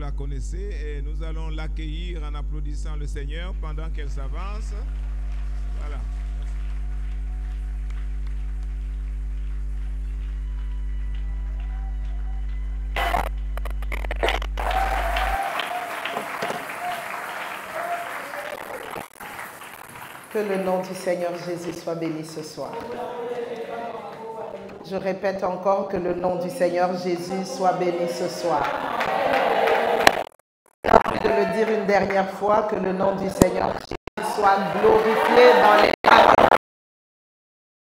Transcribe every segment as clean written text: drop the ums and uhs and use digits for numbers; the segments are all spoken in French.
la connaissez et nous allons l'accueillir en applaudissant le Seigneur pendant qu'elle s'avance. Voilà. Que le nom du Seigneur Jésus soit béni ce soir. Je répète encore que le nom du Seigneur Jésus soit béni ce soir. J'ai envie de le dire une dernière fois, que le nom du Seigneur Jésus soit glorifié dans les paroles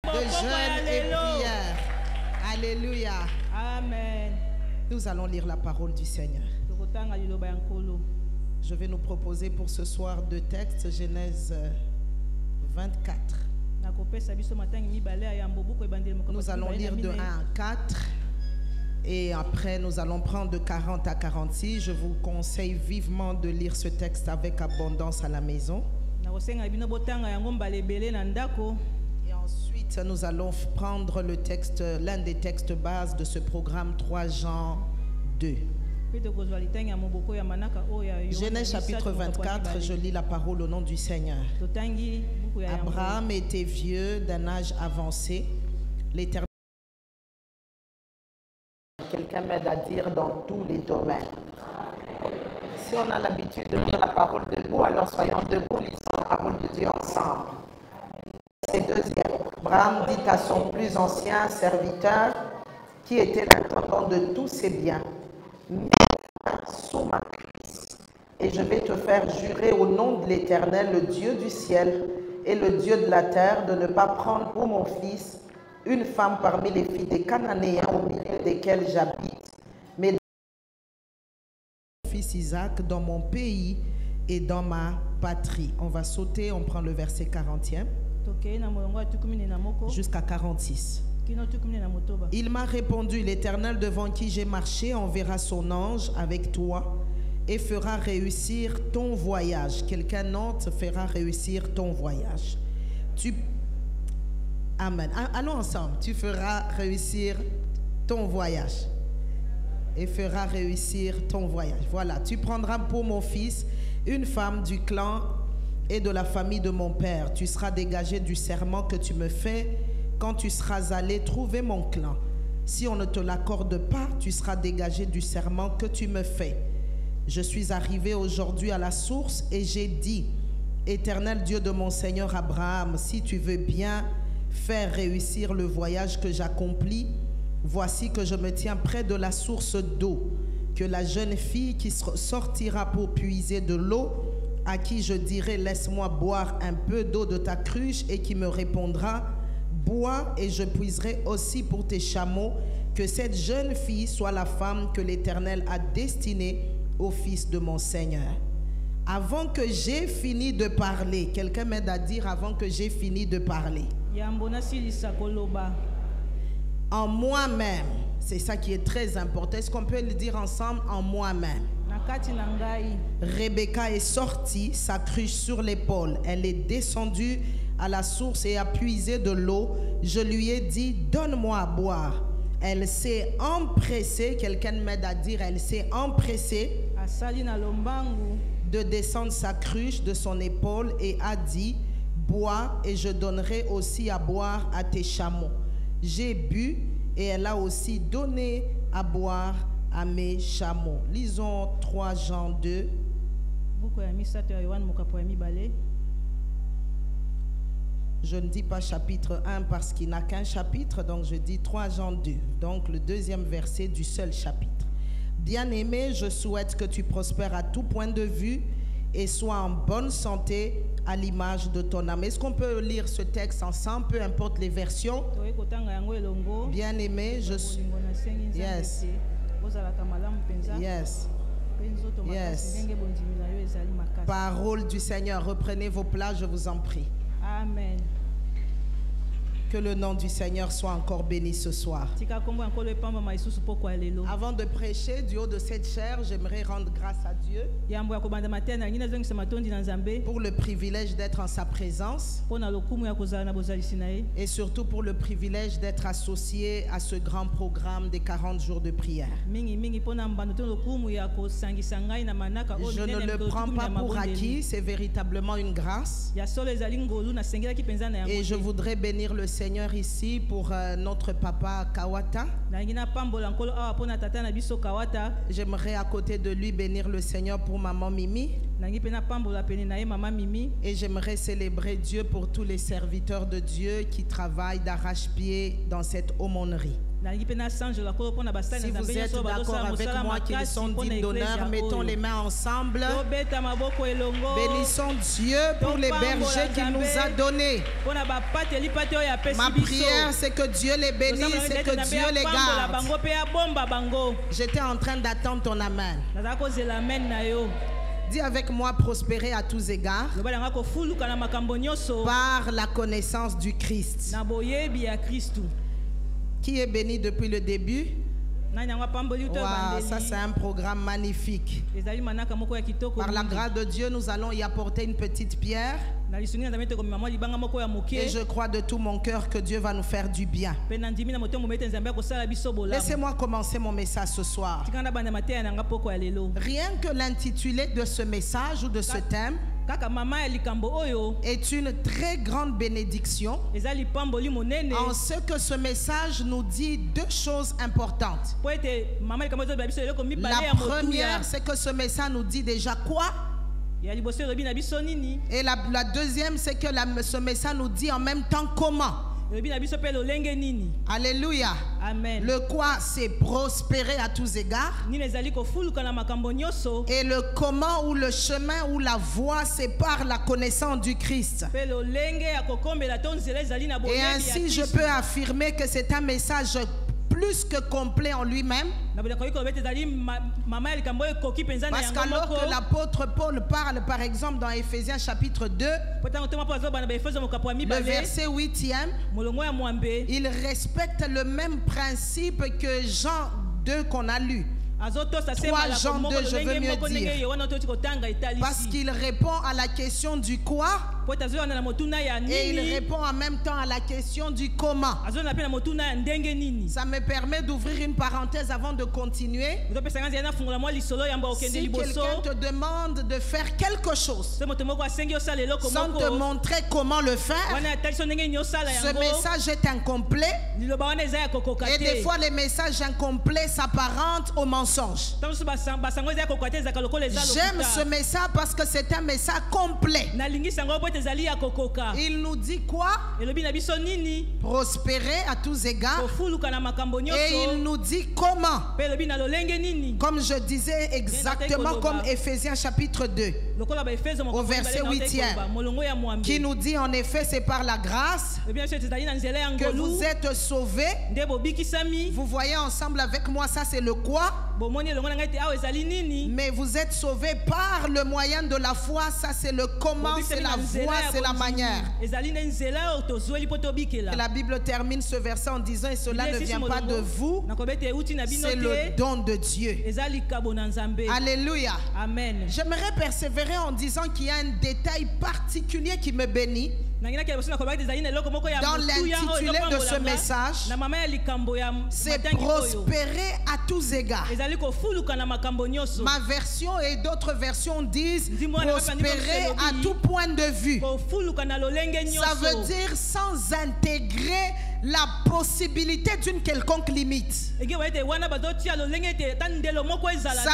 de jeûne et prière. Alléluia. Amen. Nous allons lire la parole du Seigneur. Je vais nous proposer pour ce soir deux textes, Genèse 24. Nous allons lire de 1 à 4 et après nous allons prendre de 40 à 46. Je vous conseille vivement de lire ce texte avec abondance à la maison. Et ensuite nous allons prendre le texte, l'un des textes bases de ce programme, 3 Jean 2. Genèse chapitre 24, je lis la parole au nom du Seigneur. Abraham était vieux, d'un âge avancé. L'Éternel, quelqu'un m'aide à dire dans tous les domaines. Si on a l'habitude de lire la parole debout, alors soyons debout, lisons la parole de Dieu ensemble. C'est deuxième. Abraham dit à son plus ancien serviteur, qui était l'intendant de tous ses biens: mets ta main sous ma cuisse, et je vais te faire jurer au nom de l'Éternel, le Dieu du ciel et le Dieu de la terre, de ne pas prendre pour mon fils une femme parmi les filles des Cananéens au milieu desquels j'habite, mais mon fils Isaac dans mon pays et dans ma patrie. On va sauter, on prend le verset 40e jusqu'à 46. Il m'a répondu: l'Éternel devant qui j'ai marché enverra son ange avec toi et fera réussir ton voyage. Quelqu'un note: fera réussir ton voyage. Amen. Allons ensemble. Tu feras réussir ton voyage. Et fera réussir ton voyage. Voilà. Tu prendras pour mon fils une femme du clan et de la famille de mon père. Tu seras dégagé du serment que tu me fais quand tu seras allé trouver mon clan. Si on ne te l'accorde pas, tu seras dégagé du serment que tu me fais. Je suis arrivé aujourd'hui à la source et j'ai dit: Éternel Dieu de mon Seigneur Abraham, si tu veux bien faire réussir le voyage que j'accomplis, voici que je me tiens près de la source d'eau, que la jeune fille qui sortira pour puiser de l'eau, à qui je dirai: laisse-moi boire un peu d'eau de ta cruche, et qui me répondra: bois et je puiserai aussi pour tes chameaux, que cette jeune fille soit la femme que l'Éternel a destinée au fils de mon Seigneur. Avant que j'ai fini de parler, quelqu'un m'aide à dire: avant que j'ai fini de parler. En moi-même, c'est ça qui est très important. Est-ce qu'on peut le dire ensemble? En moi-même. Rebecca est sortie, sa cruche sur l'épaule. Elle est descendue à la source et a puisé de l'eau. Je lui ai dit: donne-moi à boire. Elle s'est empressée, quelqu'un m'aide à dire: elle s'est empressée de descendre sa cruche de son épaule et a dit: bois et je donnerai aussi à boire à tes chameaux. J'ai bu et elle a aussi donné à boire à mes chameaux. Lisons 3 Jean 2. Je ne dis pas chapitre 1 parce qu'il n'a qu'un chapitre, donc je dis 3 Jean 2, donc le deuxième verset du seul chapitre. Bien-aimé, je souhaite que tu prospères à tout point de vue et sois en bonne santé à l'image de ton âme. Est-ce qu'on peut lire ce texte ensemble, peu importe les versions? Bien-aimé, je suis... Yes. Yes. Yes. Parole du Seigneur. Reprenez vos places, je vous en prie. Amen. Que le nom du Seigneur soit encore béni ce soir. Avant de prêcher du haut de cette chaire, j'aimerais rendre grâce à Dieu pour le privilège d'être en sa présence et surtout pour le privilège d'être associé à ce grand programme des 40 jours de prière. Je ne le prends pas pour acquis, c'est véritablement une grâce. Et je voudrais bénir le Seigneur ici pour notre papa Kawata. J'aimerais à côté de lui bénir le Seigneur pour maman Mimi. Et j'aimerais célébrer Dieu pour tous les serviteurs de Dieu qui travaillent d'arrache-pied dans cette aumônerie. Si vous êtes d'accord avec moi qu'ils sont dignes d'honneur, mettons les mains ensemble. Bénissons Dieu pour les bergers qu'il nous a donnés. Ma prière, c'est que Dieu les bénisse, c'est que Dieu les garde. J'étais en train d'attendre ton amen. Dis avec moi, prospérer à tous égards par la connaissance du Christ. Qui est béni depuis le début? Wow, ça c'est un programme magnifique. Par la grâce de Dieu, nous allons y apporter une petite pierre. Et je crois de tout mon cœur que Dieu va nous faire du bien. Laissez-moi commencer mon message ce soir. Rien que l'intitulé de ce message ou de ce thème est une très grande bénédiction en ce que ce message nous dit deux choses importantes. La première, c'est que ce message nous dit déjà quoi? Et la deuxième, c'est que ce message nous dit en même temps comment. Alléluia. Amen. Le quoi, c'est prospérer à tous égards. Et le comment ou le chemin ou la voie, c'est par la connaissance du Christ. Et ainsi, je peux affirmer que c'est un message plus que complet en lui-même. Parce qu'alors que l'apôtre Paul parle par exemple dans Éphésiens chapitre 2, le verset 8e, il respecte le même principe que Jean 2 qu'on a lu. 3 Jean 2, je veux mieux dire. Parce qu'il répond à la question du quoi et il répond en même temps à la question du comment. Ça me permet d'ouvrir une parenthèse avant de continuer. Si quelqu'un te demande de faire quelque chose sans te montrer comment le faire, ce message est incomplet. Et des fois les messages incomplets s'apparentent au mensonge. J'aime ce message parce que c'est un message complet. Il nous dit quoi? Prospérer à tous égards. Et il nous dit comment? Comme je disais exactement comme Éphésiens chapitre 2 au verset 8e, qui nous dit en effet c'est par la grâce que vous êtes sauvés. Vous voyez ensemble avec moi, ça c'est le quoi? Mais vous êtes sauvés par le moyen de la foi, ça c'est le comment, c'est la voie, c'est la manière. Et la Bible termine ce verset en disant, et cela ne vient pas de vous, c'est le don de Dieu. Alléluia. Amen. J'aimerais persévérer en disant qu'il y a un détail particulier qui me bénit dans l'intitulé de ce message, c'est prospérer à tous égards. Ma version et d'autres versions disent prospérer à tout point de vue. Ça veut dire sans intégrer la possibilité d'une quelconque limite. Ça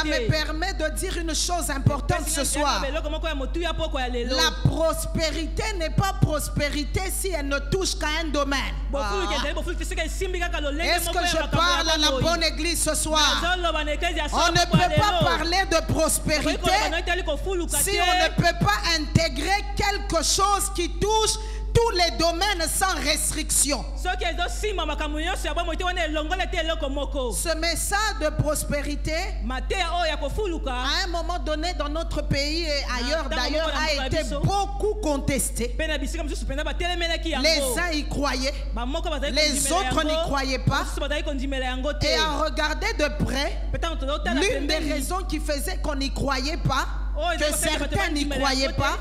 me permet de dire une chose importante ce soir. La prospérité n'est pas prospérité si elle ne touche qu'à un domaine. Est-ce que je parle à la bonne église ce soir? On ne peut pas parler de prospérité si on ne peut pas intégrer quelque chose qui touche tous les domaines sans restriction. Ce message de prospérité, à un moment donné dans notre pays et ailleurs d'ailleurs, a été beaucoup contesté. Les uns y croyaient, les autres n'y croyaient pas. Et à regarder de près, l'une des raisons qui faisait qu'on n'y croyait pas, que certains n'y croyaient pas,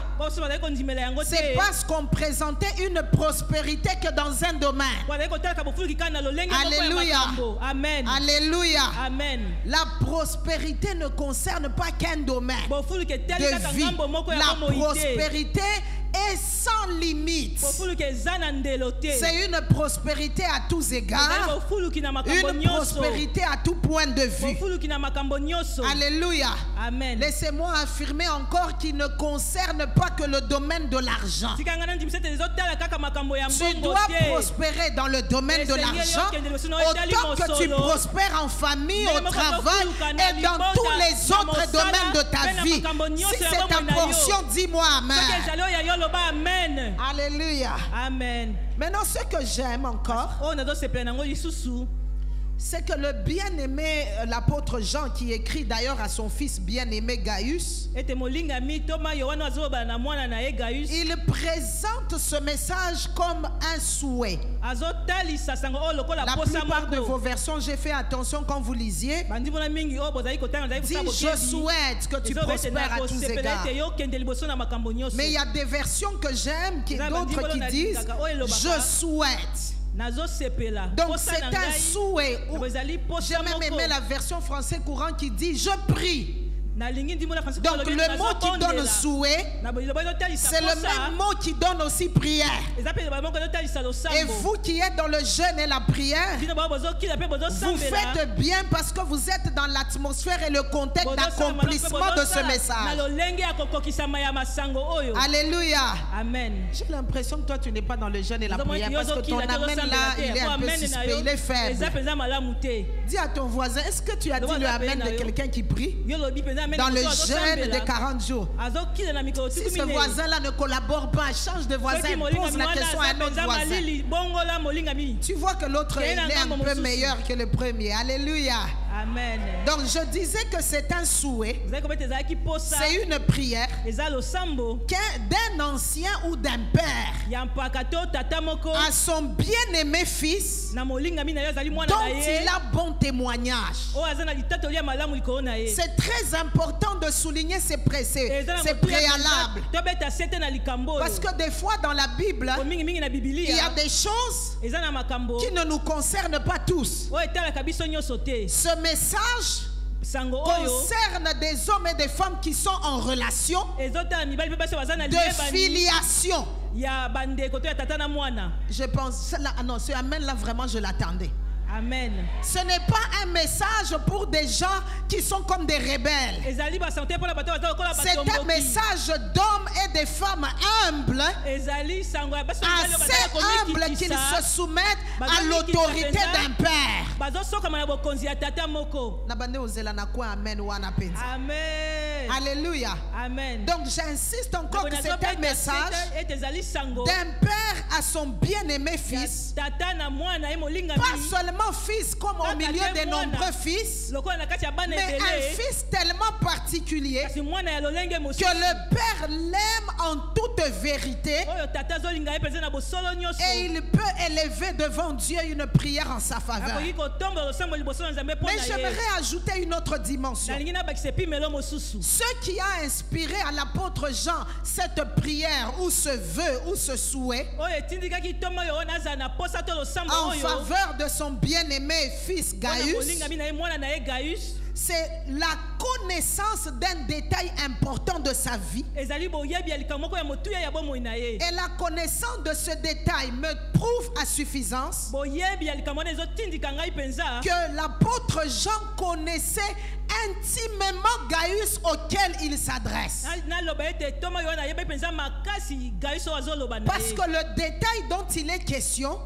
c'est parce qu'on présentait une prospérité que dans un domaine. Alléluia. Amen. Alléluia. Amen. La prospérité ne concerne pas qu'un domaine de vie. La prospérité est sans limite. C'est une prospérité à tous égards, une prospérité à tout point de vue. Alléluia. Amen. Laissez-moi affirmer encore qu'il ne concerne pas que le domaine de l'argent. Tu dois prospérer dans le domaine de l'argent autant que tu prospères en famille, au travail et dans tous les autres domaines de ta vie. Si c'est ta portion, dis-moi amen. Alléluia. Amen. Maintenant, ce que j'aime encore, c'est que le bien-aimé, l'apôtre Jean, qui écrit d'ailleurs à son fils bien-aimé Gaius, il présente ce message comme un souhait. La plupart de vos versions, j'ai fait attention quand vous lisiez, dit je souhaite que tu prospères à tous égards. Mais il y a des versions que j'aime, d'autres qui disent je souhaite. Donc c'est un souhait. J'ai même aimé la version français courant qui dit je prie. Donc le mot qui donne souhait, c'est le même mot qui donne aussi prière. Et vous qui êtes dans le jeûne et la prière, vous faites bien parce que vous êtes dans l'atmosphère et le contexte d'accomplissement de ce message. Alléluia. Amen. J'ai l'impression que toi tu n'es pas dans le jeûne et la prière parce que ton amen là, il est un peu suspect, il est faible. Dis à ton voisin, est-ce que tu as dit le amen de quelqu'un qui prie dans le jeûne de 40 jours? Si ce voisin-là ne collabore pas, change de voisin, pose la question à un autre voisin. Tu vois que l'autre est un peu meilleur que le premier. Alléluia. Amen. Donc je disais que c'est un souhait, c'est une prière d'un ancien ou d'un père à son bien-aimé fils dont il a bon témoignage. C'est très important de souligner ces préalables. Parce que des fois dans la Bible, il y a des choses qui ne nous concernent pas tous. Ce message concerne des hommes et des femmes qui sont en relation de filiation. Je pense, non, ce amen là vraiment je l'attendais. Amen. Ce n'est pas un message pour des gens qui sont comme des rebelles. C'est un message d'hommes et de femmes humbles, assez humbles qu'ils se soumettent à l'autorité d'un père. Amen. Alléluia. Amen. Donc j'insiste encore que c'est un message d'un père à son bien-aimé fils, pas seulement fils comme au milieu des nombreux fils, mais un fils tellement particulier que le père l'aime en toute vérité et il peut élever devant Dieu une prière en sa faveur. Mais j'aimerais ajouter une autre dimension. Ce qui a inspiré à l'apôtre Jean cette prière ou ce vœu ou ce souhait en faveur de son bien-aimé fils Gaius, c'est la connaissance d'un détail important de sa vie. Et la connaissance de ce détail me prouve à suffisance que l'apôtre Jean connaissait intimement Gaius auquel il s'adresse. Parce que le détail dont il est question,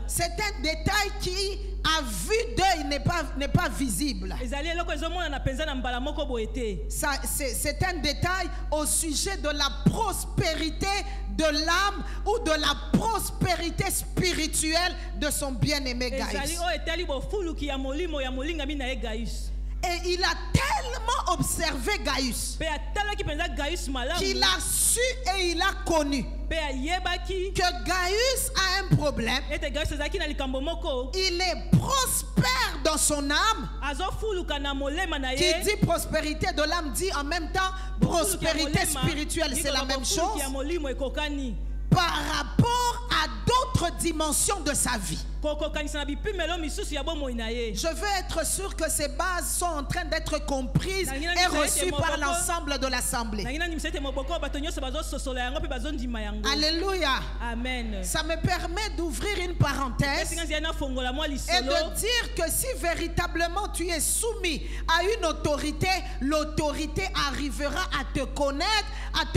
c'est un détail qui à vue d'œil n'est pas visible. ezali eloko ezomona na penza na mbala moko boye te. C'est un détail au sujet de la prospérité de l'âme ou de la prospérité spirituelle de son bien-aimé ezali Gaius. oyo etali bofuluki ya molimo ya molingami na ye Gaius. Et il a tellement observé Gaius Pe atalaki penza Gaius malamu. qu'il a su et il a connu Pe ayebaki que Gaius a un problème. ete Gaius ezalaki na likambo moko. Il est prospère dans son âme. Azofuluka na molema na Qui ye. dit prospérité de l'âme dit en même temps prospérité spirituelle. C'est la même chose ya molimo ekokani. par rapport à d'autres dimensions de sa vie. Kokokanisa na bipimelo misusu ya bomoi na ye. Je veux être sûr que ces bases sont en train d'être comprises et reçues par l'ensemble de l'assemblée. Nangina nimisa ete moboko bato nyonso bazososola yango pe bazondima yango. Alléluia. Amen. Ça me permet d'ouvrir une parenthèse Esinga nzia na fongola mwa et lisolo. de dire que si véritablement tu es soumis à une autorité, l'autorité arrivera à te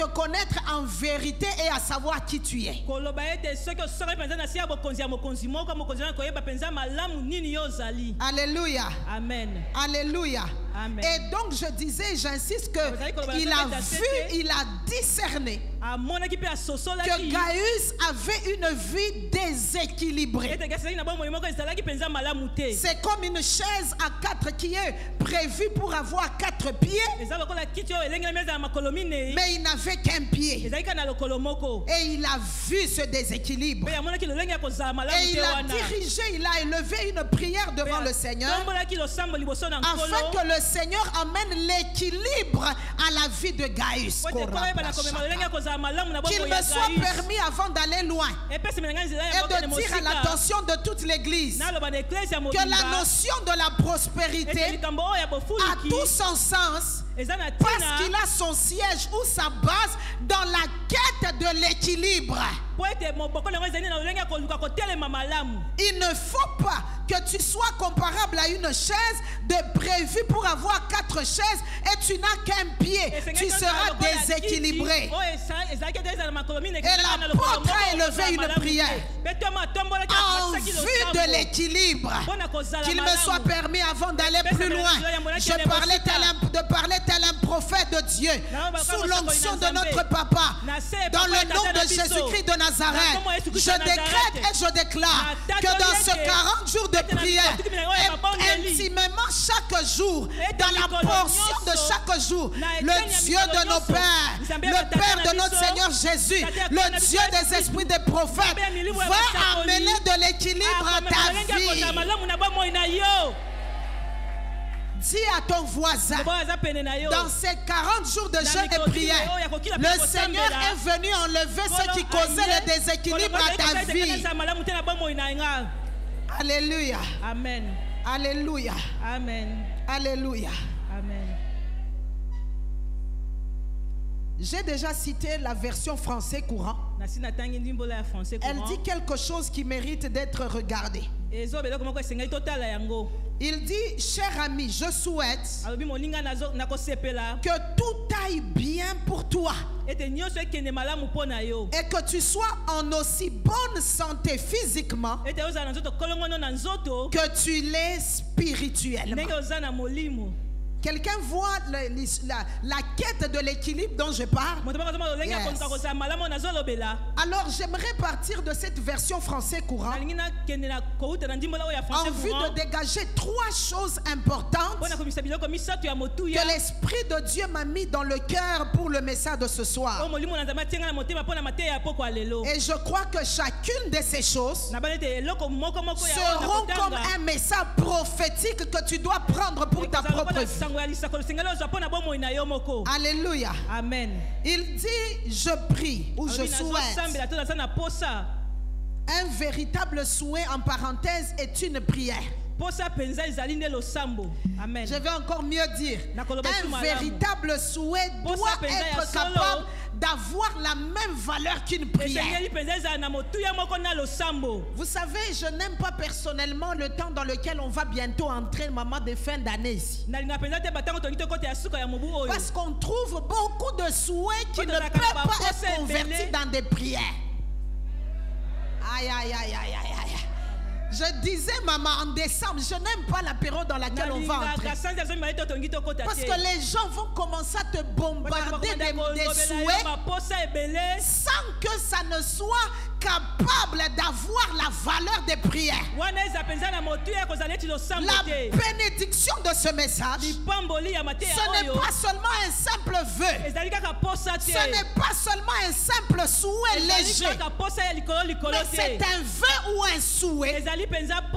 connaître en vérité et à savoir qui tu es. Koloba ete soki osoka penza na sia bokonzi ya mokonzi moko mokonzi na koyeba penza malamu nini yo ozali. Alléluia. Amen. Alléluia. Amen. Et donc je disais, j'insiste que il a vu, il a discerné Amonaki pe asosolaki. que Gaius avait une vie déséquilibrée. Ete gasaki na bomoi moko ezalaki penza malamu te. C'est comme une chaise à 4 qui est prévue pour avoir 4 pieds, Eza lokola kiti oyo elengeli meza ya makolo minei. mais il n'avait qu'un pied. Ezalaki na lokolo moko. Et il a vu ce déséquilibre. Pe amonaki lolenge ya kozala malamu Et il te a wana. dirigé, il a élevé une prière devant le Seigneur Tombolaki losambo liboso na afin nkolo. que le Seigneur amène l'équilibre à la vie de Gaius. Po ete nkolo ayeba komema lolenge ya kozala malamu na Qu'il bomoi me ya soit Gaius. permis avant d'aller loin Epesi menanga nzela ya et mokene de dire à mosika. l'attention de toute l'église Naloba na eklesi ya que la mobimba. notion de la Ete prospérité likambo oyo ya a bofuluki. tout son sens Eza na parce tina. qu'il a son siège ou sa base dans la quête de l'équilibre. Po ete moboko nango ezali na lolenge ya koluka kotelema malamu. Il ne faut pas que tu sois comparable à une chaise prévue pour avoir 4 chaises et tu n'as qu'un pied. Tu seras déséquilibré. Et l'apôtre a élevé une prière en vue de l'équilibre. Qu'il me soit permis avant d'aller plus loin. Je parlais tel un prophète de Dieu sous l'onction de notre papa. Dans le nom de Jésus-Christ de Nazareth, je décrète et je déclare que dans ce 40 jours de prière, intimement chaque jour, dans la portion de chaque jour, le Dieu de nos pères, le Père de notre Seigneur Jésus, le Dieu des esprits des prophètes, va amener de l'équilibre à ta vie. Dis à ton voisin, dans ces 40 jours de jeûne et prière, le Seigneur est venu enlever ce qui causait le déséquilibre à ta vie. Alléluia. Amen. Alléluia. Amen. Alléluia. Amen. J'ai déjà cité la version français courant. Elle dit quelque chose qui mérite d'être regardé. Il dit, cher ami, je souhaite que tout aille bien pour toi et que tu sois en aussi bonne santé physiquement que tu l'es spirituellement. Quelqu'un voit la quête de l'équilibre dont je parle? Yes. Alors j'aimerais partir de cette version français courant en vue de dégager 3 choses importantes que l'Esprit de Dieu m'a mis dans le cœur pour le message de ce soir. Et je crois que chacune de ces choses seront comme un message prophétique que tu dois prendre pour ta propre vie. Alléluia. Amen. Il dit, je prie ou je souhaite. Un véritable souhait en parenthèse est une prière. Amen. Je vais encore mieux dire. Un véritable souhait doit être capable d'avoir la même valeur qu'une prière. Vous savez, je n'aime pas personnellement le temps dans lequel on va bientôt entrer, maman, de fin d'année ici. Parce qu'on trouve beaucoup de souhaits qui ne peuvent pas être convertis dans des prières. Aïe, aïe, aïe, aïe, aïe, aïe. Je disais, maman, en décembre, je n'aime pas la période dans laquelle on va entrer. Parce que les gens vont commencer à te bombarder des souhaits sans que ça ne soit capable d'avoir la valeur des prières. La bénédiction de ce message, ce n'est pas seulement un simple vœu. Ce n'est pas seulement un simple souhait léger. Mais c'est un vœu ou un souhait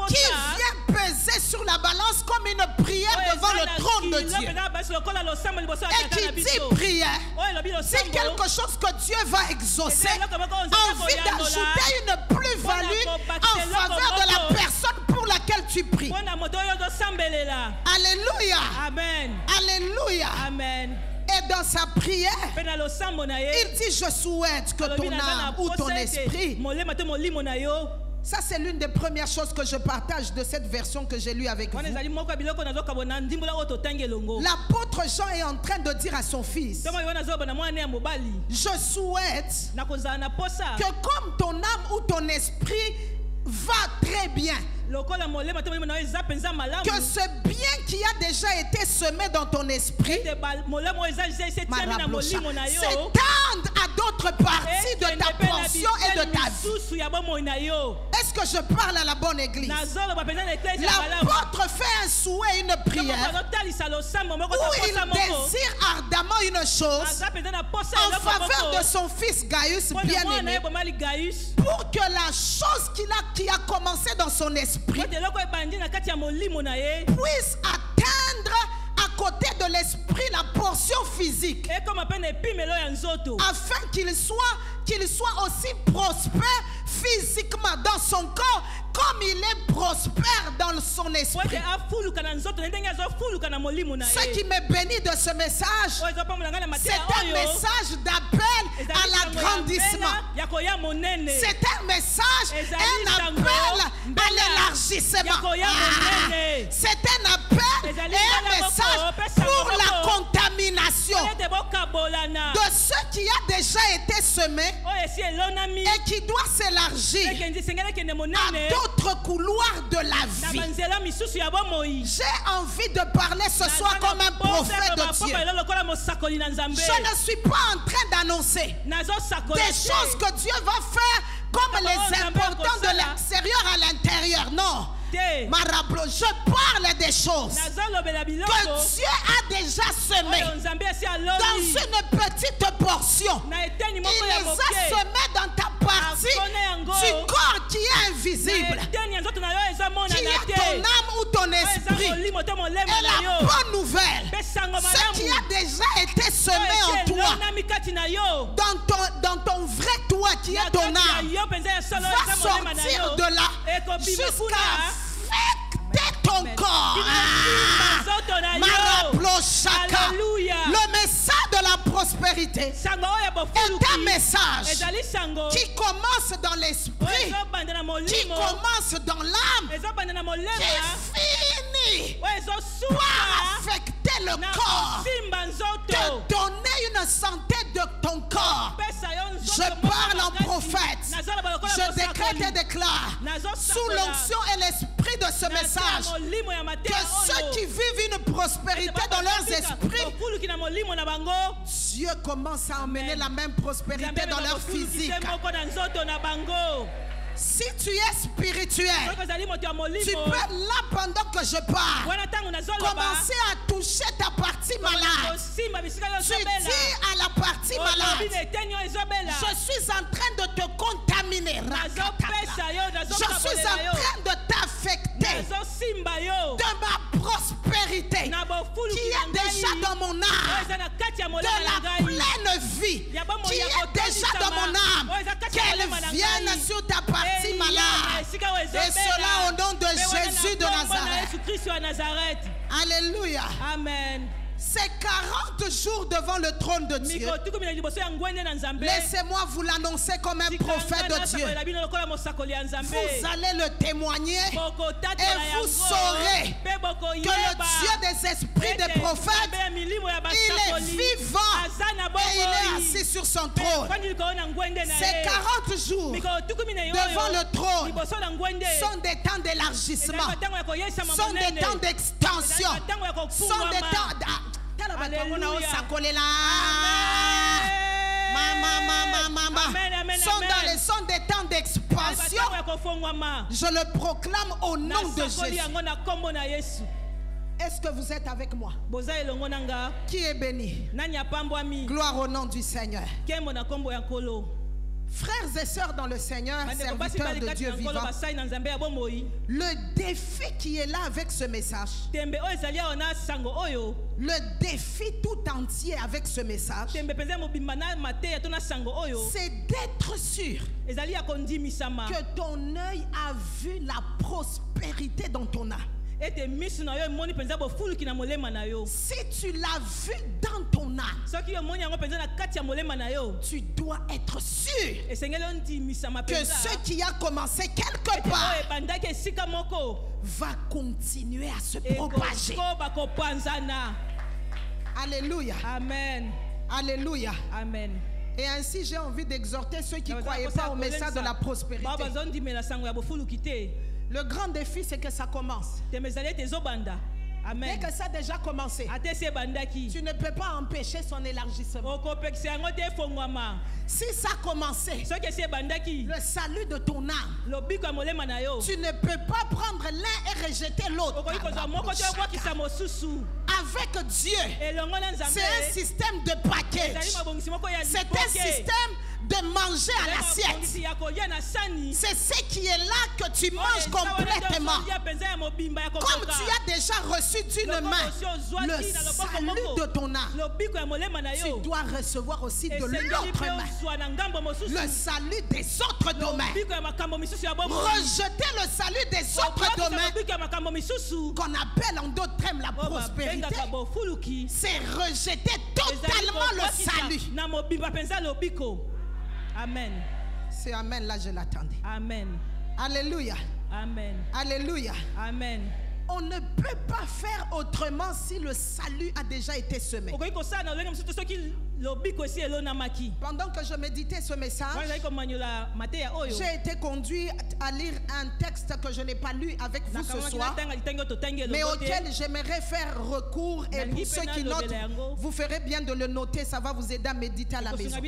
qui vient peser sur la balance comme une prière devant le trône de Dieu. Et qui dit prière, c'est quelque chose que Dieu va exaucer en vue d'ajouter une plus-value en faveur de la personne pour laquelle tu pries. Alléluia. Amen. Alléluia. Amen. Et dans sa prière, il dit, je souhaite que ton âme ou ton esprit. Ça, c'est l'une des premières choses que je partage de cette version que j'ai lue avec vous. L'apôtre Jean est en train de dire à son fils, je souhaite que comme ton âme ou ton esprit va très bien, que ce bien qui a déjà été semé dans ton esprit s'étende à d'autres parties de ta portion et de ta vie. Est-ce que je parle à la bonne église? L'apôtre fait un souhait, une prière, où il désire ardemment une chose en faveur de son fils Gaius bien-aimé, pour que la chose qui a commencé dans son esprit puisse atteindre à côté de l'esprit la portion physique, afin qu'il soit aussi prospère physiquement dans son corps comme il est prospère dans son esprit. Ce qui me bénit de ce message, c'est un message d'appel à l'agrandissement. C'est un message, un appel à l'élargissement. C'est un appel et un message pour la contamination de ce qui a déjà été semé et qui doit s'élargir à d'autres couloirs de la vie. J'ai envie de parler ce soir comme un prophète de Dieu. Je ne suis pas en train d'annoncer des choses que Dieu va faire comme les importants de l'extérieur à l'intérieur. Non. Je parle des choses que Dieu a déjà semées dans une petite portion. Il les a semées dans ta partie du corps qui est invisible, qui est ton âme ou ton esprit. Et la bonne nouvelle, ce qui a déjà été semé en toi, dans ton vrai toi qui est ton âme, va sortir de là jusqu'à affecter ton corps. Le message de la prospérité est un message qui commence dans l'esprit, qui commence dans l'âme, qui finit par affecter le corps, te donner une santé de ton corps. Je parle en prophète, je décrète et déclare sous l'onction et l'esprit de ce message que ceux qui vivent une prospérité dans leurs esprits, Dieu commence à emmener la même prospérité dans leur physique. Si tu es spirituel, tu peux là pendant que je parle commencer à toucher ta partie malade. Tu dis à la partie malade, je suis en train de te contaminer. Je suis en train de t'affecter de ma prospérité qui est déjà dans mon âme, de la pleine vie qui est déjà dans mon âme, qu'elle vienne sur ta partie malade. Et cela au nom de Jésus de Nazareth. Alléluia. Amen. C'est 40 jours devant le trône de Dieu. Laissez-moi vous l'annoncer comme un prophète de Dieu. Vous allez le témoigner et vous saurez que le Dieu des esprits des prophètes, il est vivant et il est assis sur son trône. Ces 40 jours devant le trône sont des temps d'élargissement, sont des temps d'extension, sont des temps sont des temps d'expansion. Je le proclame au nom de Jésus. Est-ce que vous êtes avec moi? Qui est béni? Gloire au nom du Seigneur. Frères et sœurs dans le Seigneur, serviteurs de Dieu vivant, le défi qui est là avec ce message, le défi tout entier avec ce message, c'est d'être sûr que ton œil a vu la prospérité dans ton âme. Si tu l'as vu dans ton âme, tu dois être sûr que ce qui a commencé quelque part va continuer à se propager. Alléluia. Amen. Alléluia. Amen. Et ainsi, j'ai envie d'exhorter ceux qui ne croyaient pas au message de la prospérité. Le grand défi, c'est que ça commence. Amen. Dès que ça a déjà commencé, tu ne peux pas empêcher son élargissement. Si ça a commencé, le salut de ton âme, tu ne peux pas prendre l'un et rejeter l'autre. Avec Dieu, c'est un système de package. C'est un système de manger à l'assiette. C'est ce qui est là que tu manges complètement. Comme tu as déjà reçu d'une main le salut de ton âme, tu dois recevoir aussi de l'autre main le salut des autres domaines. Rejeter le salut des autres domaines, qu'on appelle en d'autres termes la prospérité, c'est rejeter totalement le salut. Amen. C'est Amen, là je l'attendais. Amen. Alléluia. Amen. Alléluia. Amen. On ne peut pas faire autrement si le salut a déjà été semé. Pendant que je méditais ce message, j'ai été conduit à lire un texte que je n'ai pas lu avec vous ce soir, mais auquel j'aimerais faire recours. Et pour ceux qui notent, vous ferez bien de le noter, ça va vous aider à méditer à la maison. Acte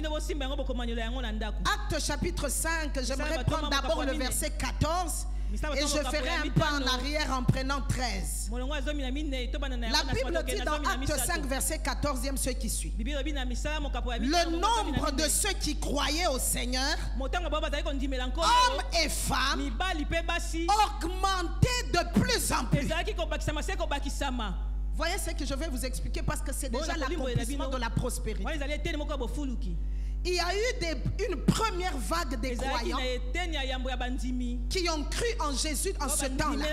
chapitre 5, j'aimerais prendre d'abord le verset 14. Et je ferai un pas en arrière en prenant 13. La Bible dit dans Acte 5, verset 14e, ce qui suit. Le nombre de ceux qui croyaient au Seigneur, hommes et femmes, augmentait de plus en plus. Voyez ce que je vais vous expliquer parce que c'est déjà l'accomplissement de la prospérité. Il y a eu une première vague des croyants qui ont cru en Jésus en ce temps-là.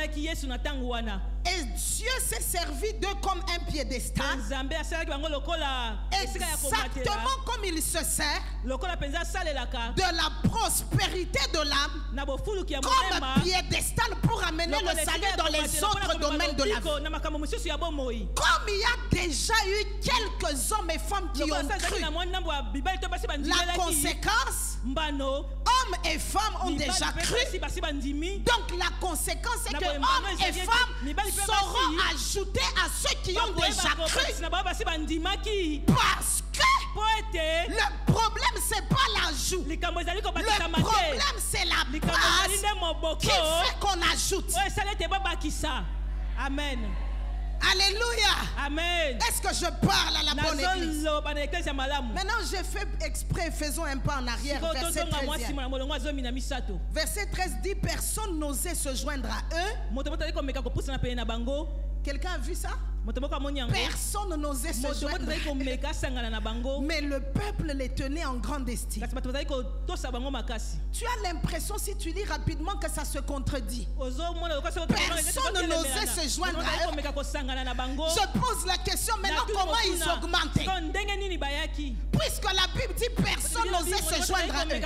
Et Dieu s'est servi d'eux comme un piédestal. Exactement comme il se sert de la prospérité de l'âme comme piédestal pour amener le salut dans les autres domaines de la vie. Comme il y a déjà eu quelques hommes et femmes qui ont cru, la conséquence, hommes et femmes ont déjà cru. Donc la conséquence c'est que hommes et femmes seront ajoutés à ceux qui ont déjà cru. Parce que le problème c'est pas l'ajout. Le problème c'est la base qui fait qu'on ajoute. Amen. Alléluia. Amen. Est-ce que je parle à la bonne église? Maintenant, j'ai fait exprès, faisons un pas en arrière. Verset 13. Verset 13 dit, personne n'osait se joindre à eux. Quelqu'un a vu ça? Personne n'osait se joindre à eux. Mais le peuple les tenait en grande estime. Tu as l'impression, si tu lis rapidement, que ça se contredit. Personne n'osait se joindre à eux. Je pose la question maintenant, comment ils augmentaient? Puisque la Bible dit personne n'osait se joindre à eux.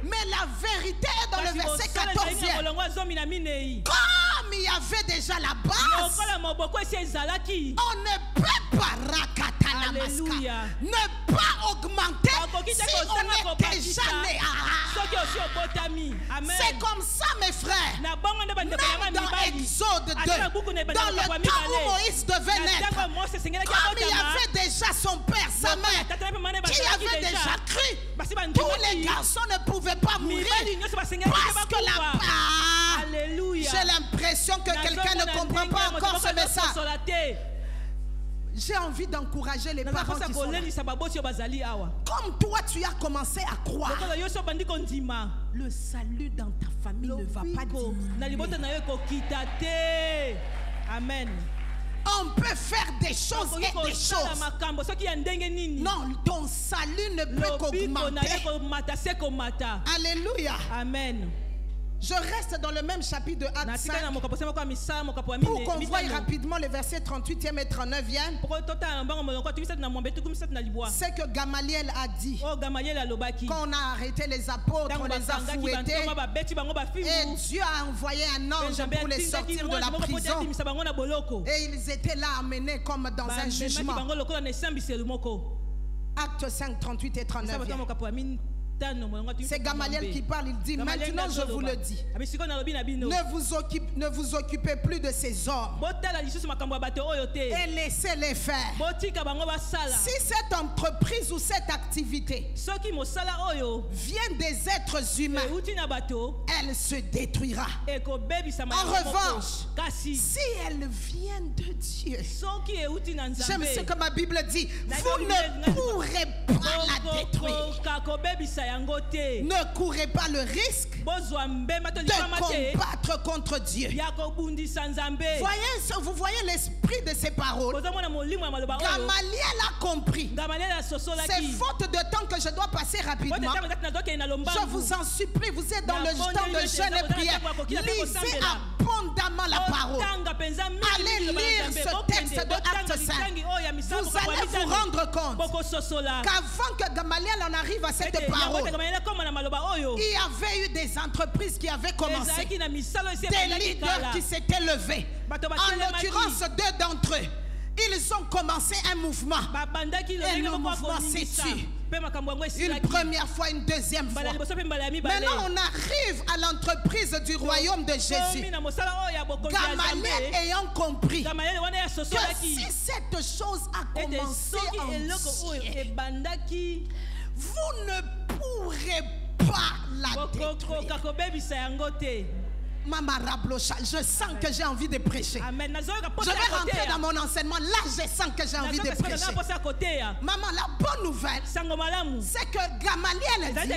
Mais la vérité est dans le verset 14. Comme il y avait déjà la base, on ne peut pas ne pas augmenter Bakoki te si kozanga on est kobakisa. déjà né. Soki osi obotami. Amen. C'est comme ça, mes frères. Na bongo nde bandeko Même yanga dans mibali. Exode 2, Ata na buku na dans le bandeko temps où mibale. Moïse devait Na naître, ntango Mose asengelaki comme il y abotama, avait déjà son père, sa mère, tata na mpe mane qui bazalaki avait déjà cru, Basi tous bandimaki. les garçons ne pouvaient pas mourir Mibali nyonso basengelaki te parce que la bakufa. part. Alléluia. J'ai l'impression que quelqu'un ne comprend pas encore ce message. J'ai envie d'encourager les parents qui sont là. Comme toi, tu as commencé à croire, le salut dans ta famille ne va pas diminuer. Amen. On peut faire des choses et des choses. Non, ton salut ne peut qu'augmenter. Alléluia. Amen. Je reste dans le même chapitre de Actes 5 pour qu'on voie rapidement les versets 38e et 39e. C'est que Gamaliel a dit qu'on a arrêté les apôtres, on les a fouettés et Dieu a envoyé un ange pour les sortir de la prison. Et ils étaient là amenés comme dans un jugement. Actes 5, 38 et 39e. C'est Gamaliel qui parle, il dit, maintenant je vous le dis, ne vous occupez plus de ces hommes et laissez-les faire. Si cette entreprise ou cette activité vient des êtres humains, elle se détruira. En revanche, si elle vient de Dieu, j'aime ce que ma Bible dit, vous ne pourrez pas la détruire. Ne courez pas le risque de combattre contre Dieu. Vous voyez l'esprit de ces paroles. Gamaliel a compris. C'est faute de temps que je dois passer rapidement. Je vous en supplie, vous êtes dans le temps de jeûne et prière. Lisez abondamment la parole. Allez lire ce texte de Actes 5. Vous allez vous rendre compte qu'avant que Gamaliel en arrive à cette parole, il y avait eu des entreprises qui avaient commencé, des leaders qui s'étaient levés. En l'occurrence, deux d'entre eux, ils ont commencé un mouvement. Et le mouvement s'est tué. Une première fois, une deuxième fois. Maintenant, on arrive à l'entreprise du royaume de Jésus. Gamaliel ayant compris que si cette chose a commencé en Dieu, vous ne pourrez pas la détruire. Mama Rablocha, je sens que j'ai envie de prêcher. Je vais rentrer dans mon enseignement. Là, je sens que j'ai envie de prêcher. Maman, la bonne nouvelle, c'est que Gamaliel dit,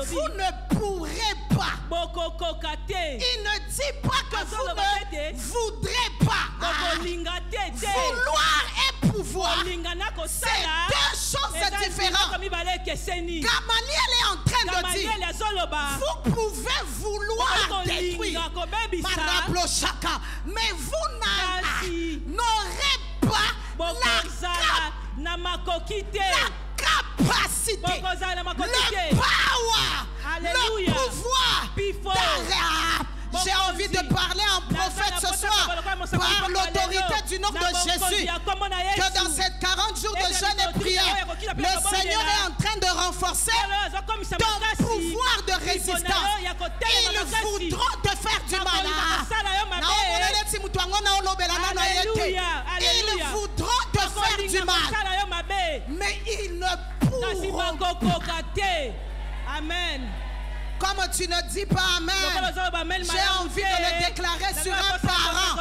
vous ne pourrez pas. Il ne dit pas que vous ne voudrez pas. Vouloir et pouvoir, c'est deux choses différentes. Gamaliel est en train de dire, vous pouvez vouloir détruire, mais vous n'aurez pas la capacité, le power, le pouvoir d'arrêt. J'ai envie de parler en prophète ce soir par l'autorité du nom de Jésus, que dans ces 40 jours de jeûne et prière, le Seigneur est en train de renforcer ton pouvoir de résistance. Ils voudront te faire du mal. Ils voudront te faire du mal, mais ils ne pourront pas. Amen. Comme tu ne dis pas Amen, j'ai envie de le déclarer sur un parent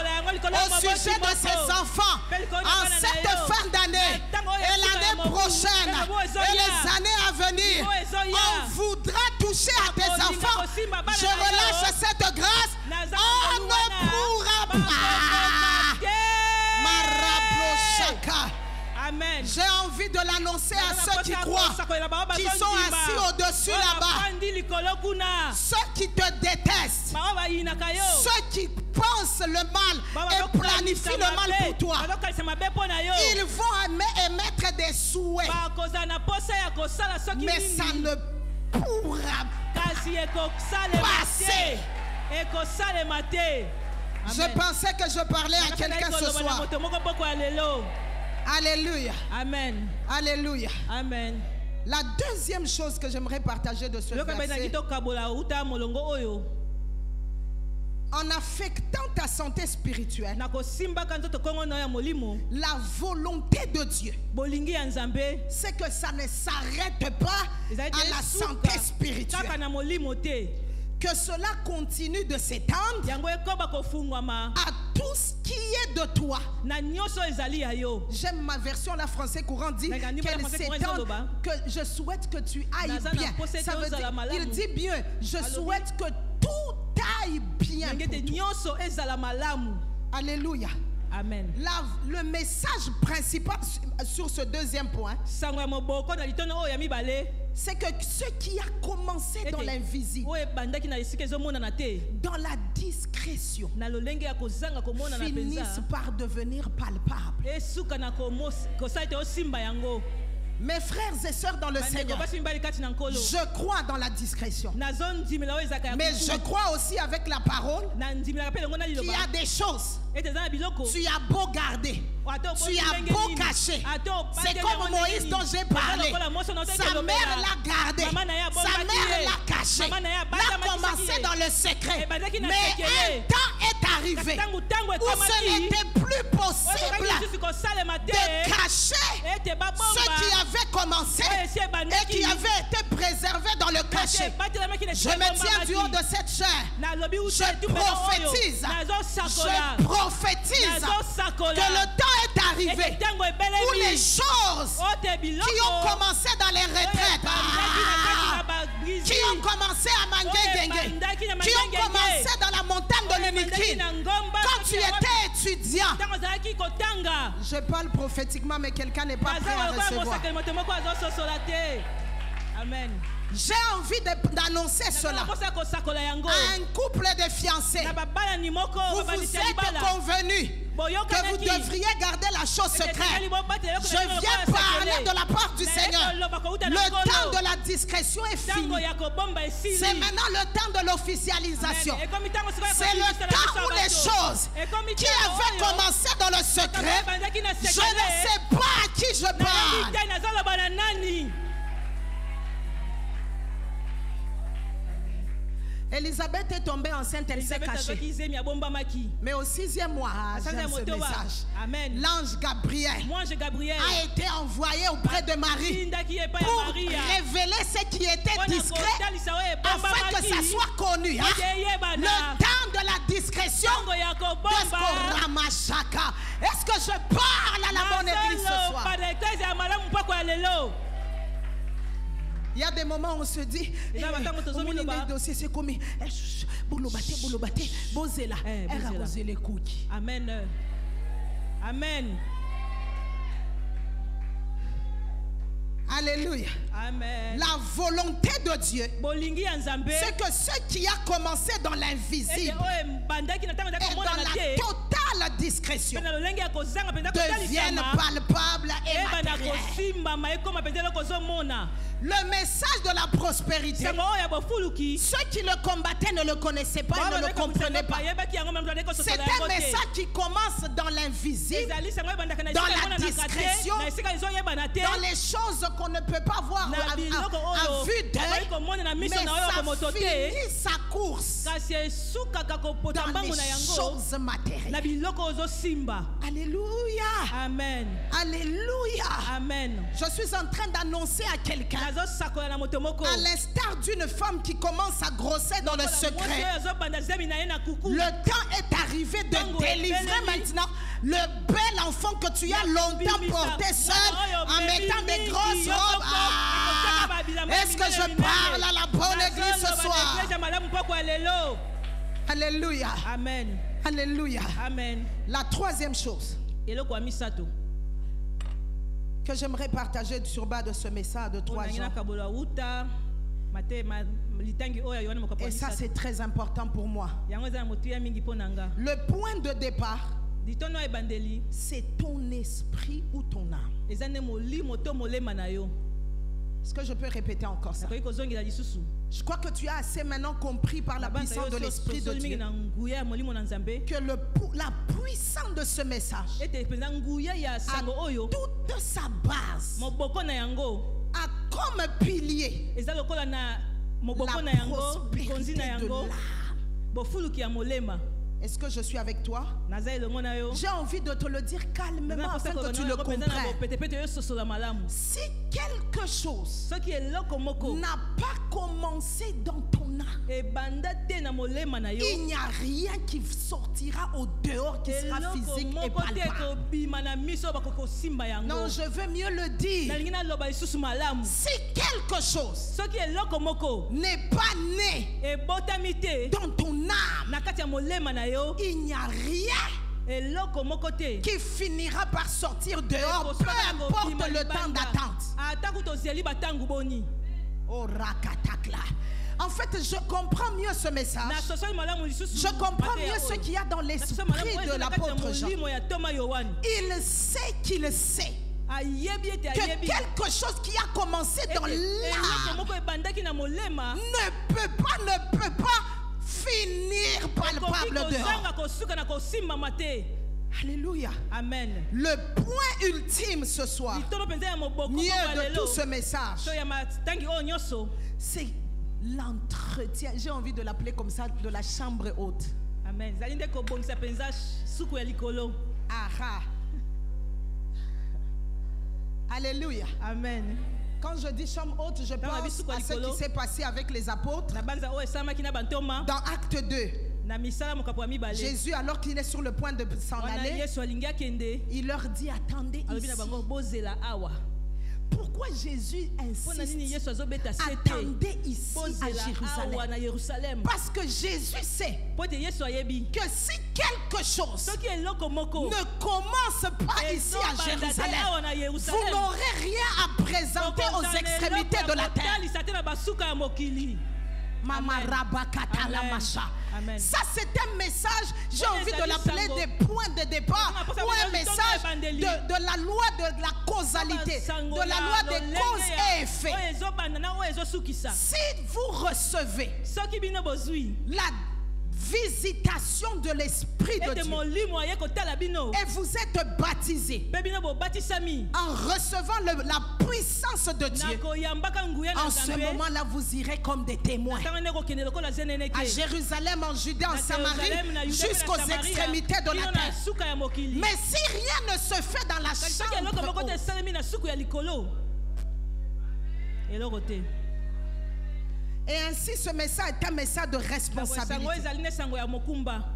au sujet de ses enfants en cette fin d'année et l'année prochaine et les années à venir. On voudra toucher à tes enfants. Je relâche cette grâce. On ne pourra pas. Maraboshaka. Amen. J'ai envie de l'annoncer à ceux qui croient, qui sont assis au-dessus là-bas, ceux qui te détestent, ceux qui pensent le mal et planifient le mal pour toi. Ils vont émettre des souhaits, mais ça ne pourra passer. Je pensais que je parlais à quelqu'un ce soir. Alléluia. Amen. Alléluia. Amen. La deuxième chose que j'aimerais partager de ce verset, en affectant ta santé spirituelle, la volonté de Dieu, c'est que ça ne s'arrête pas à la santé spirituelle. Que cela continue de s'étendre à tout ce qui est de toi. J'aime ma version, la français courant dit qu'elle s'étend, que je souhaite que tu ailles bien. Ça veut dire, il dit bien, je souhaite que tout aille bien pour toi. Alléluia. Amen. Le message principal sur ce deuxième point, c'est que ce qui a commencé dans l'invisible, dans la discrétion, finissent par devenir palpables. Mes frères et sœurs dans le Seigneur, je crois dans la discrétion. Mais je crois aussi avec la parole qu'il y a des choses. Tu as beau garder, tu as beau cacher. C'est comme Moïse dont j'ai parlé. Sa mère l'a gardé, sa mère l'a caché, l'a commencé dans le secret. Mais un temps est arrivé où ce n'était plus possible de cacher ce qui avait commencé et qui avait été préservé dans le cachet. Je me tiens du haut de cette chair. Je prophétise que le temps est arrivé où les choses qui ont commencé dans les retraites, qui ont commencé à Mangué, qui ont commencé dans la montagne de l'Unikin, quand tu étais étudiant, je parle prophétiquement, mais quelqu'un n'est pas prêt à recevoir. Amen. J'ai envie d'annoncer cela à un couple de fiancés. Vous vous êtes convenus que vous devriez garder la chose secrète. Je viens parler de la part du Seigneur. Le temps de la discrétion est fini. C'est maintenant le temps de l'officialisation. C'est le temps où les choses qui avaient commencé dans le secret, je ne sais pas à qui je parle. Élisabeth est tombée enceinte, elle s'est cachée. Mais au 6e mois, j'aime ce message, l'ange Gabriel a été envoyé auprès de Marie pour révéler ce qui était discret afin que ça soit connu. Le temps de la discrétion de ce Ramachaka. Est-ce que je parle à la bonne église ce soir? Il y a des moments où on se dit, c'est comme Amen. Amen. Alléluia. Amen. La volonté de Dieu, c'est que ce qui a commencé dans l'invisible et dans la totale discrétion deviennent palpables et matériels. Le message de la prospérité, ceux qui le combattaient ne le connaissaient pas et ne le comprenaient pas. C'est un message qui commence dans l'invisible, dans la discrétion, dans les choses qu'on ne peut pas voir à vue d'œil, mais ça finit sa course dans les choses matérielles. Alléluia. Amen. Alléluia. Amen. Je suis en train d'annoncer à quelqu'un, à l'instar d'une femme qui commence à grossir dans le secret, le temps est arrivé de délivrer maintenant le bel enfant que tu as longtemps porté seul en mettant des grosses robes. Est-ce que je parle à la bonne église ce soir? Alléluia. Amen. Alléluia. Amen. La troisième chose que j'aimerais partager sur bas de ce message de 3 jours, et ça c'est très important pour moi. Le point de départ, c'est ton esprit ou ton âme. Est-ce que je peux répéter encore ça? Je crois que tu as assez maintenant compris par la puissance de l'Esprit de Dieu que la puissance de ce message a toute sa base à comme pilier eza lokola na moboko na la yango konzi prospérité na de yango l'âme. bofuluki ya molema. Est-ce que je suis avec toi? Naza elongo na yo. J'ai envie de te le dire calmement afin que tu le comprennes. Pete yo sosola malamu. Si quelque chose Soki eloko moko n'a pas commencé dans ton âme, ebanda te na molema na yo. il n'y a rien qui sortira au dehors qui sera physique et moko te palpable. kobima na miso bakoko simba yango. Non, je veux mieux le dire. Nalingi na loba lisusu malamu. Si quelque chose Soki eloko moko n'est pas né ebotami te dans ton âme, na kati ya molema na yo, il n'y a rien eloko moko te qui finira par sortir dehors, peu importe le temps d'attente. Ataku tozeli batangu boni. Oh, rakatakla. En fait, je comprends mieux ce message. Na sosoli malamu lisusu. Je comprends mieux ce qu'il y a dans l'esprit de l'apôtre Jean. Il sait qu'il sait que quelque chose qui a commencé dans l'âme ne peut pas finir palpable dehors. Alléluia. Amen. Le point ultime ce soir, mieux de tout ce message, c'est l'entretien. J'ai envie de l'appeler comme ça, de la chambre haute. Amen. Aha. Alléluia. Amen. Quand je dis chambre haute, je pense à ce qui s'est passé avec les apôtres dans Acte 2. Jésus, alors qu'il est sur le point de s'en aller, il leur dit, attendez ici. Pourquoi Jésus insiste? Attendez ici à Jérusalem. Parce que Jésus sait que si quelque chose ne commence pas ici à Jérusalem, vous n'aurez rien à présenter aux extrémités de la terre. Ça, c'est un message, j'ai envie de l'appeler des points de départ ou un message de la loi de la causalité, de la loi des causes et effets. Si vous recevez la visitation de l'Esprit de Dieu et vous êtes baptisé en recevant la puissance de Dieu, en ce moment-là vous irez comme des témoins à Jérusalem, en Judée, en Samarie, jusqu'aux extrémités de la terre. Mais si rien ne se fait dans la chambre haute, et ainsi, ce message est un message de responsabilité.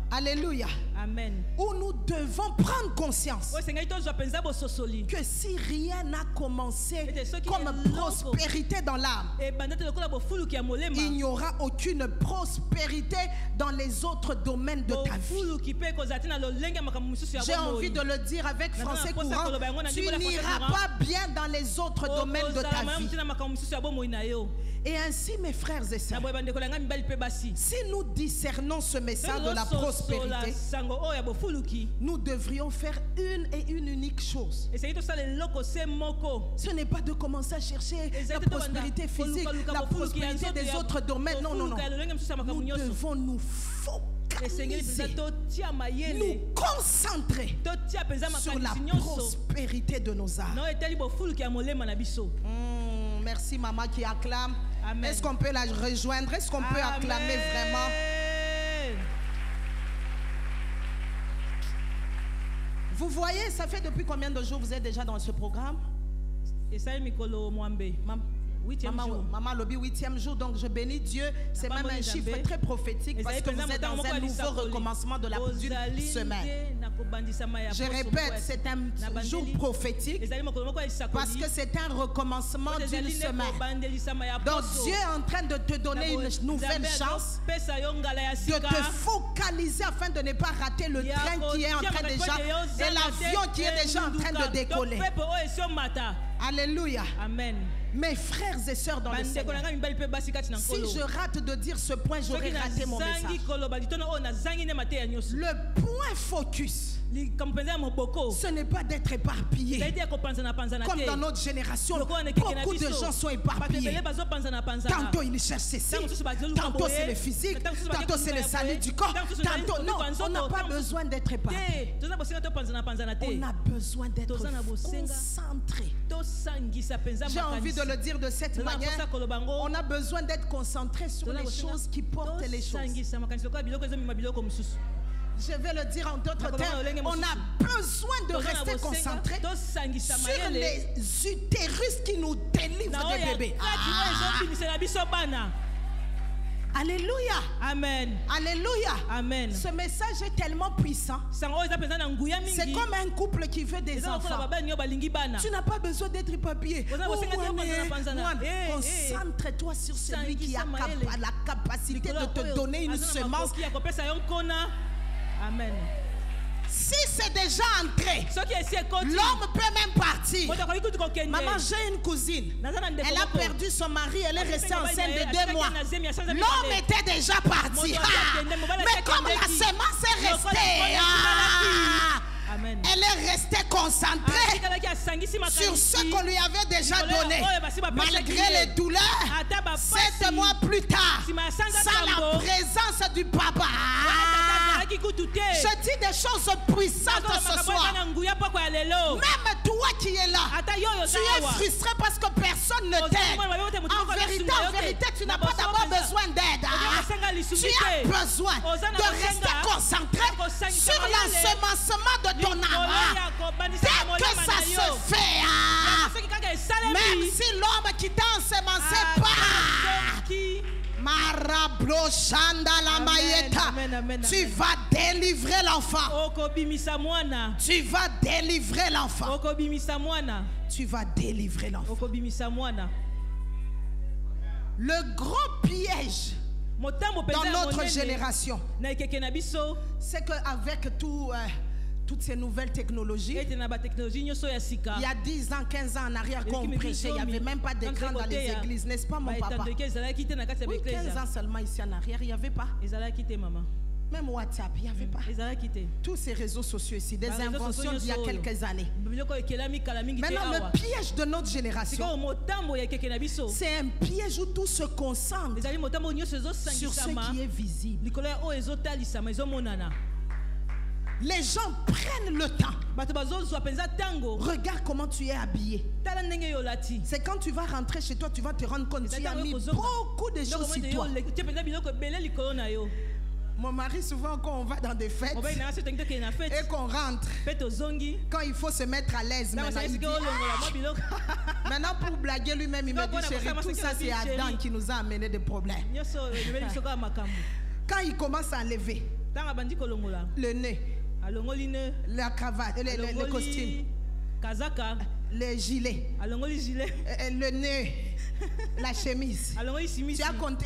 Alléluia. Amen. Où nous devons prendre conscience que si rien n'a commencé comme prospérité dans l'âme, il n'y aura aucune prospérité dans les autres domaines de ta vie. J'ai envie de le dire avec français courant, tu n'iras pas bien dans les autres domaines de ta vie. Et ainsi, mes frères et sœurs, si nous discernons ce message de la prospérité, nous devrions faire une et une unique chose. Ce n'est pas de commencer à chercher la prospérité physique, la prospérité des autres domaines. Non, non, non. Nous devons nous focaliser, nous concentrer sur la prospérité de nos âmes. Merci maman qui acclame. Est-ce qu'on peut la rejoindre? Est-ce qu'on peut acclamer vraiment? Vous voyez, ça fait depuis combien de jours vous êtes déjà dans ce programme? Maman Lobby, 8e jour, donc je bénis Dieu. C'est même un chiffre très prophétique parce que vous êtes dans un nouveau recommencement de la d'une semaine. Je répète, c'est un jour prophétique parce que c'est un recommencement d'une semaine. Donc Dieu est en train de te donner une nouvelle chance de te focaliser afin de ne pas rater le train qui est en train déjà et l'avion qui est déjà en train de décoller. Alléluia. Amen. Mes frères et sœurs dans le Seigneur, si je rate de dire ce point, j'aurais raté mon message. Le point focus, ce n'est pas d'être éparpillé. Comme dans notre génération, beaucoup de gens sont éparpillés. Tantôt ils cherchent ceci, tantôt c'est le physique, tantôt c'est le salut du corps, tantôt non, on n'a pas besoin d'être éparpillé. On a besoin d'être concentré J'ai envie de le dire de cette manière. On a besoin d'être concentré sur les choses qui portent les choses. Je vais le dire en d'autres termes. On a besoin de rester concentré sur les utérus qui nous délivrent des bébés. Alléluia. Amen. Alléluia. Amen. Ce message est tellement puissant. C'est comme un couple qui veut des enfants. Tu n'as pas besoin d'être papier. Concentre-toi sur celui qui a la capacité de te donner une semence. Amen. Si c'est déjà entré, l'homme peut même partir. Maman, j'ai une cousine. Elle a perdu son mari, elle est restée enceinte de 2 mois. L'homme était déjà parti. Mais comme la semence est restée, elle est restée concentrée sur ce qu'on lui avait déjà donné. Malgré les douleurs, 7 mois plus tard, sans la présence du papa. Je dis des choses puissantes ce soir. Même toi qui es là, tu es frustré parce que personne ne t'aide. En vérité, tu n'as pas d'abord besoin d'aide. Tu as besoin de rester concentré sur l'ensemencement de ton âme. Dès que ça se fait, même si l'homme qui t'a ensemencé part, tu vas délivrer l'enfant. Tu vas délivrer l'enfant. Tu vas délivrer l'enfant. Le gros piège dans notre génération, c'est qu'avec toutes ces nouvelles technologies, il y a 10 ans, 15 ans en arrière qu'on prêchait, il n'y avait même pas d'écran dans les églises, n'est-ce pas mon papa? Oui, 15 ans seulement ici en arrière, il n'y avait pas. Même WhatsApp, il n'y avait pas. Tous ces réseaux sociaux ici, des inventions d'il y a quelques années. Maintenant, le piège de notre génération, c'est un piège où tout se concentre sur ce qui est visible. Les gens prennent le temps. Regarde comment tu es habillé. C'est quand tu vas rentrer chez toi, tu vas te rendre compte que tu as mis beaucoup de choses sur toi. Mon mari, souvent quand on va dans des fêtes et qu'on rentre, quand il faut se mettre à l'aise, maintenant, il dit, maintenant pour blaguer lui-même, il me dit, chérie, tout ça c'est Adam qui nous a amené des problèmes. Quand il commence à lever le nez, la cravate, le costume, les gilets, le nez, la chemise. Tu as compté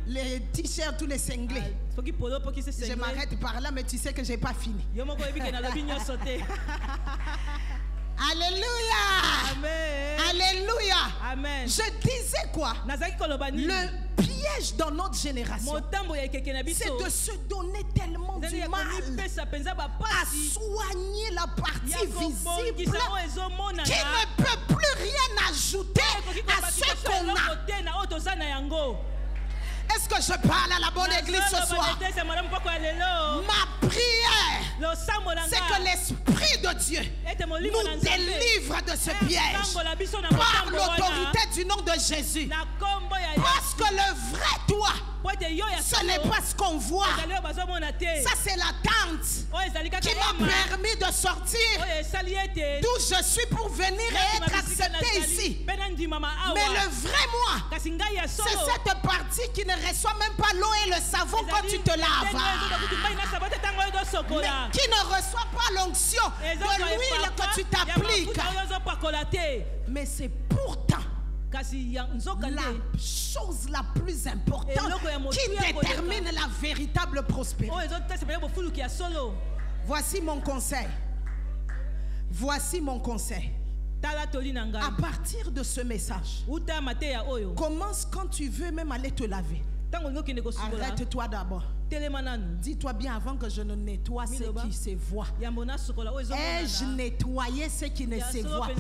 les t-shirts, tous les cinglés. Je m'arrête par là, mais tu sais que je n'ai pas fini. Alléluia. Amen. Alléluia. Amen. Je disais quoi? Le piège dans notre génération, c'est de se donner tellement du mal à soigner la partie visible qui ne peut plus rien ajouter à ce qu'on a. Est-ce que je parle à la bonne église ce soir? Ma prière, c'est que l'Esprit de Dieu nous délivre de ce piège par l'autorité du nom de Jésus. Parce que le vrai toi, ce n'est pas ce qu'on voit. Ça, c'est l'attente qui m'a permis de sortir d'où je suis pour venir et être accepté ici. Mais le vrai moi, c'est cette partie qui ne reçoit même pas l'eau et le savon quand tu te laves. Mais qui ne reçoit pas l'onction de l'huile que tu t'appliques. Mais c'est pourtant la chose la plus importante qui détermine la véritable prospérité. Voici mon conseil. Voici mon conseil. À partir de ce message, commence quand tu veux même aller te laver. Arrête-toi d'abord. Dis-toi bien avant que je ne nettoie ce qui se voit. Ai-je nettoyé ce qui ne se voit pas?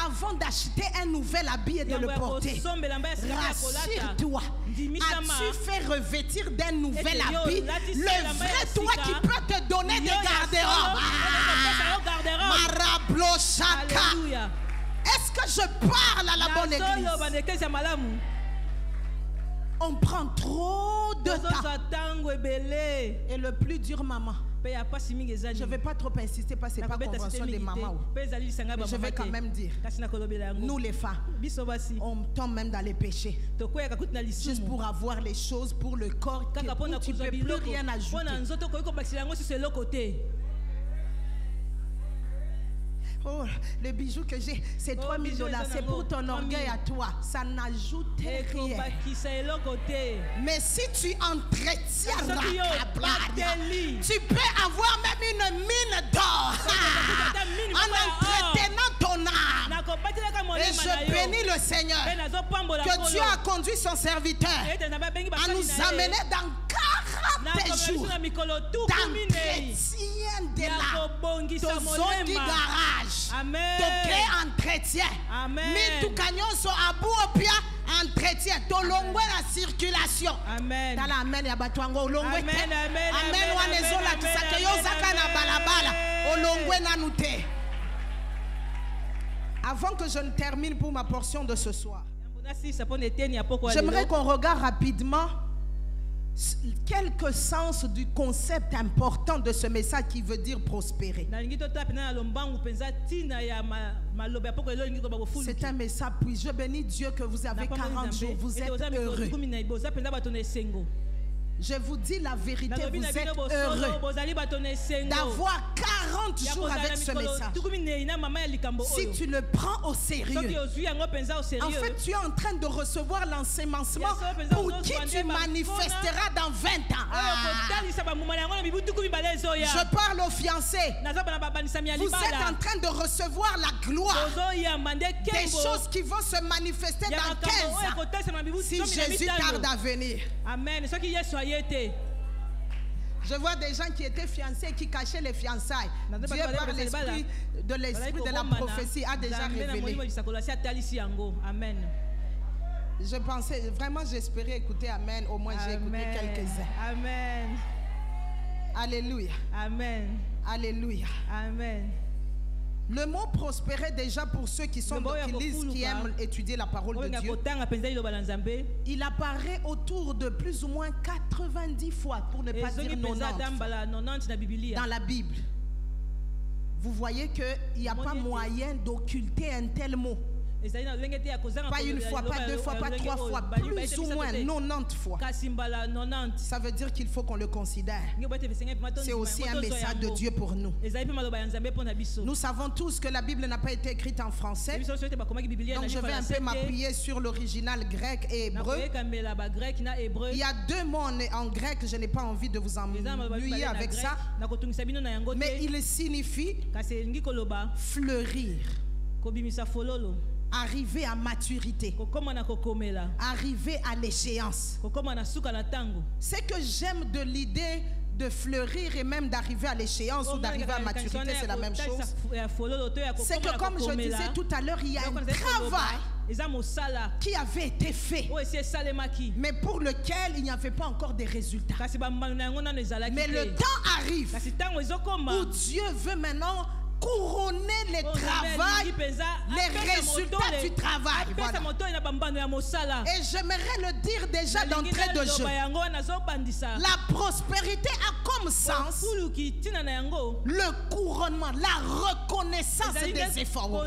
Avant d'acheter un nouvel habit et de le porter, rassure-toi. As-tu fait revêtir d'un nouvel habit le vrai toi qui peut te donner des garde-robes? Marablo Shaka. Alléluia. Est-ce que je parle à la bonne église? On prend trop de temps. Et le plus dur, maman. Je ne vais pas trop insister parce que ce n'est pas convention des mamans. Mais je vais quand même dire, nous les femmes, on tombe même dans les péchés. Juste pour avoir les choses pour le corps, où tu ne peux plus rien ajouter. Oh, le bijou que j'ai, c'est 3 000 $. C'est pour ton orgueil à toi. Ça n'ajoute rien. Mais si tu entretiens tu peux avoir même une mine d'or en entretenant ton âme. Et je bénis le Seigneur que Dieu a conduit son serviteur à nous amener dans 40 jours d'entretien de la zone du garage. Amen. Toke entretien. Amen. Mi tukanyoso abu opia entretien. Tolongwe la circulation. Amen. Tala amen ya batwango olongwe. Amen. Amen. Amen wanezola tisake yozaka na balabala. Olongwe na nute. Avant que je ne termine pour ma portion de ce soir, j'aimerais qu'on regarde rapidement quelques sens du concept important de ce message qui veut dire prospérer. C'est un message, puis je bénis Dieu que vous avez 40 jours, vous êtes heureux. Je vous dis la vérité, vous êtes heureux d'avoir 40 jours avec ce message. Si tu le prends au sérieux, en fait, tu es en train de recevoir l'enseignement pour qui tu manifesteras dans 20 ans. Je parle aux fiancés. Vous êtes en train de recevoir la gloire des choses qui vont se manifester dans 15 ans si Jésus tarde à venir. Amen. Je vois des gens qui étaient fiancés et qui cachaient les fiançailles. Dieu, par l'esprit de la prophétie, a déjà révélé. Amen. Je pensais, vraiment, j'espérais écouter Amen. Au moins, j'ai écouté quelques-uns. Amen. Alléluia. Amen. Alléluia. Amen. Le mot prospérer, déjà pour ceux qui sont qui lisent, qui aiment étudier la parole de Dieu, il apparaît autour de plus ou moins 90 fois, pour ne pas dire 90 dans la Bible. Vous voyez qu'il n'y a pas moyen d'occulter un tel mot. Pas une fois, pas deux fois, pas trois fois, plus ou moins 90 fois. Ça veut dire qu'il faut qu'on le considère. C'est aussi un message de Dieu pour nous. Nous savons tous que la Bible n'a pas été écrite en français. Donc je vais un peu m'appuyer sur l'original grec et hébreu. Il y a 2 mots en grec, je n'ai pas envie de vous ennuyer avec ça. Mais il signifie fleurir. Arriver à maturité, arriver à l'échéance. Ce que j'aime de l'idée de fleurir et même d'arriver à l'échéance ou d'arriver à maturité, c'est la même chose. C'est que comme je disais tout à l'heure, il y a un travail qui avait été fait, mais pour lequel il n'y avait pas encore de résultats. Mais le temps arrive où Dieu veut maintenant couronner les travail, les résultats du travail. Voilà. Et j'aimerais le dire déjà d'entrée de jeu. La prospérité a comme sens le couronnement, la reconnaissance des efforts.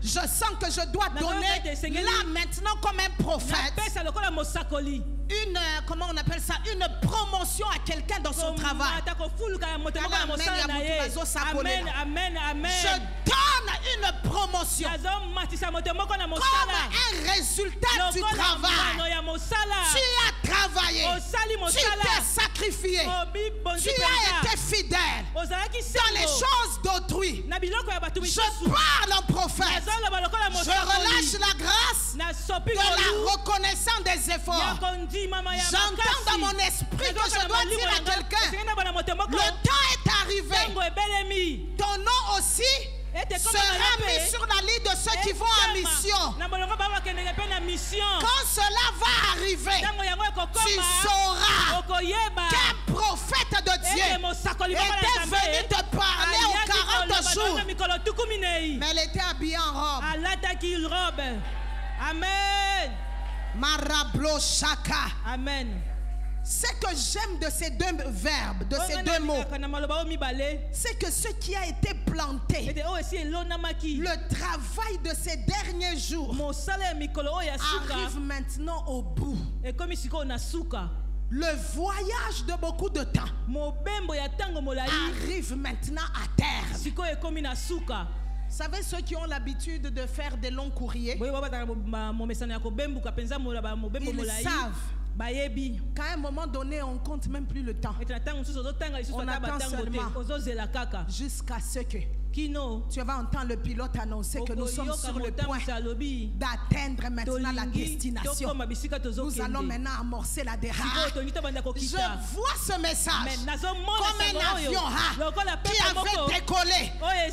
Je sens que je dois donner là maintenant comme un prophète comment on appelle ça, une promotion à quelqu'un dans son travail. Amen, amen, amen. Je donne une promotion comme un résultat du travail. Tu as travaillé, tu t'es sacrifié, tu as été fidèle dans les choses d'autrui. Je parle en prophète, je relâche la grâce de la reconnaissance des efforts. J'entends dans mon esprit que je dois dire à quelqu'un, le temps est arrivé. Ton nom aussi sera mis sur la liste de ceux qui vont en mission. Quand cela va arriver, tu sauras qu'un prophète de Dieu était venu te parler aux 40 jours jours. na mikolo tuku minei Mais elle était habillée en robe. alataki robe. Amen. Marablo Shaka. Amen. Ce que j'aime de ces deux verbes, de ces deux mots, c'est que ce qui a été planté, le travail de ces derniers jours arrive maintenant au bout. Le voyage de beaucoup de temps arrive maintenant à terme. Vous savez, ceux qui ont l'habitude de faire des longs courriers, ils savent qu'à un moment donné, on ne compte même plus le temps. On attend seulement jusqu'à ce que tu vas entendre le pilote annoncer que nous sommes sur le point d'atteindre maintenant la destination. Nous allons maintenant amorcer la déraille. Je vois ce message comme un avion qui avait décollé,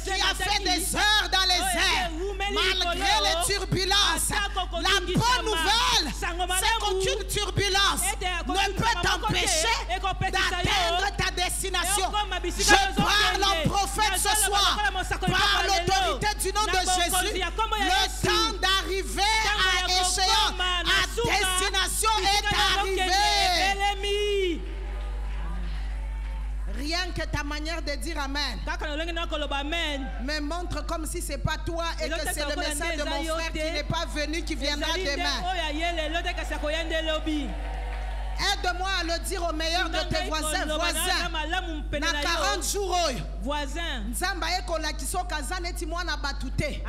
qui a fait des heures dans les airs, malgré les turbulences. La bonne nouvelle, c'est qu'aucune turbulence ne peut t'empêcher d'atteindre ta destination. Je parle en prophète ce soir. Par l'autorité du nom de Jésus, le temps d'arriver à échéance, à destination est arrivé. Rien que ta manière de dire Amen me montre comme si ce n'est pas toi et que c'est le message de mon frère qui n'est pas venu, qui viendra demain. Aide-moi à le dire au meilleur de tes voisins. Na 40 jours. Voisin.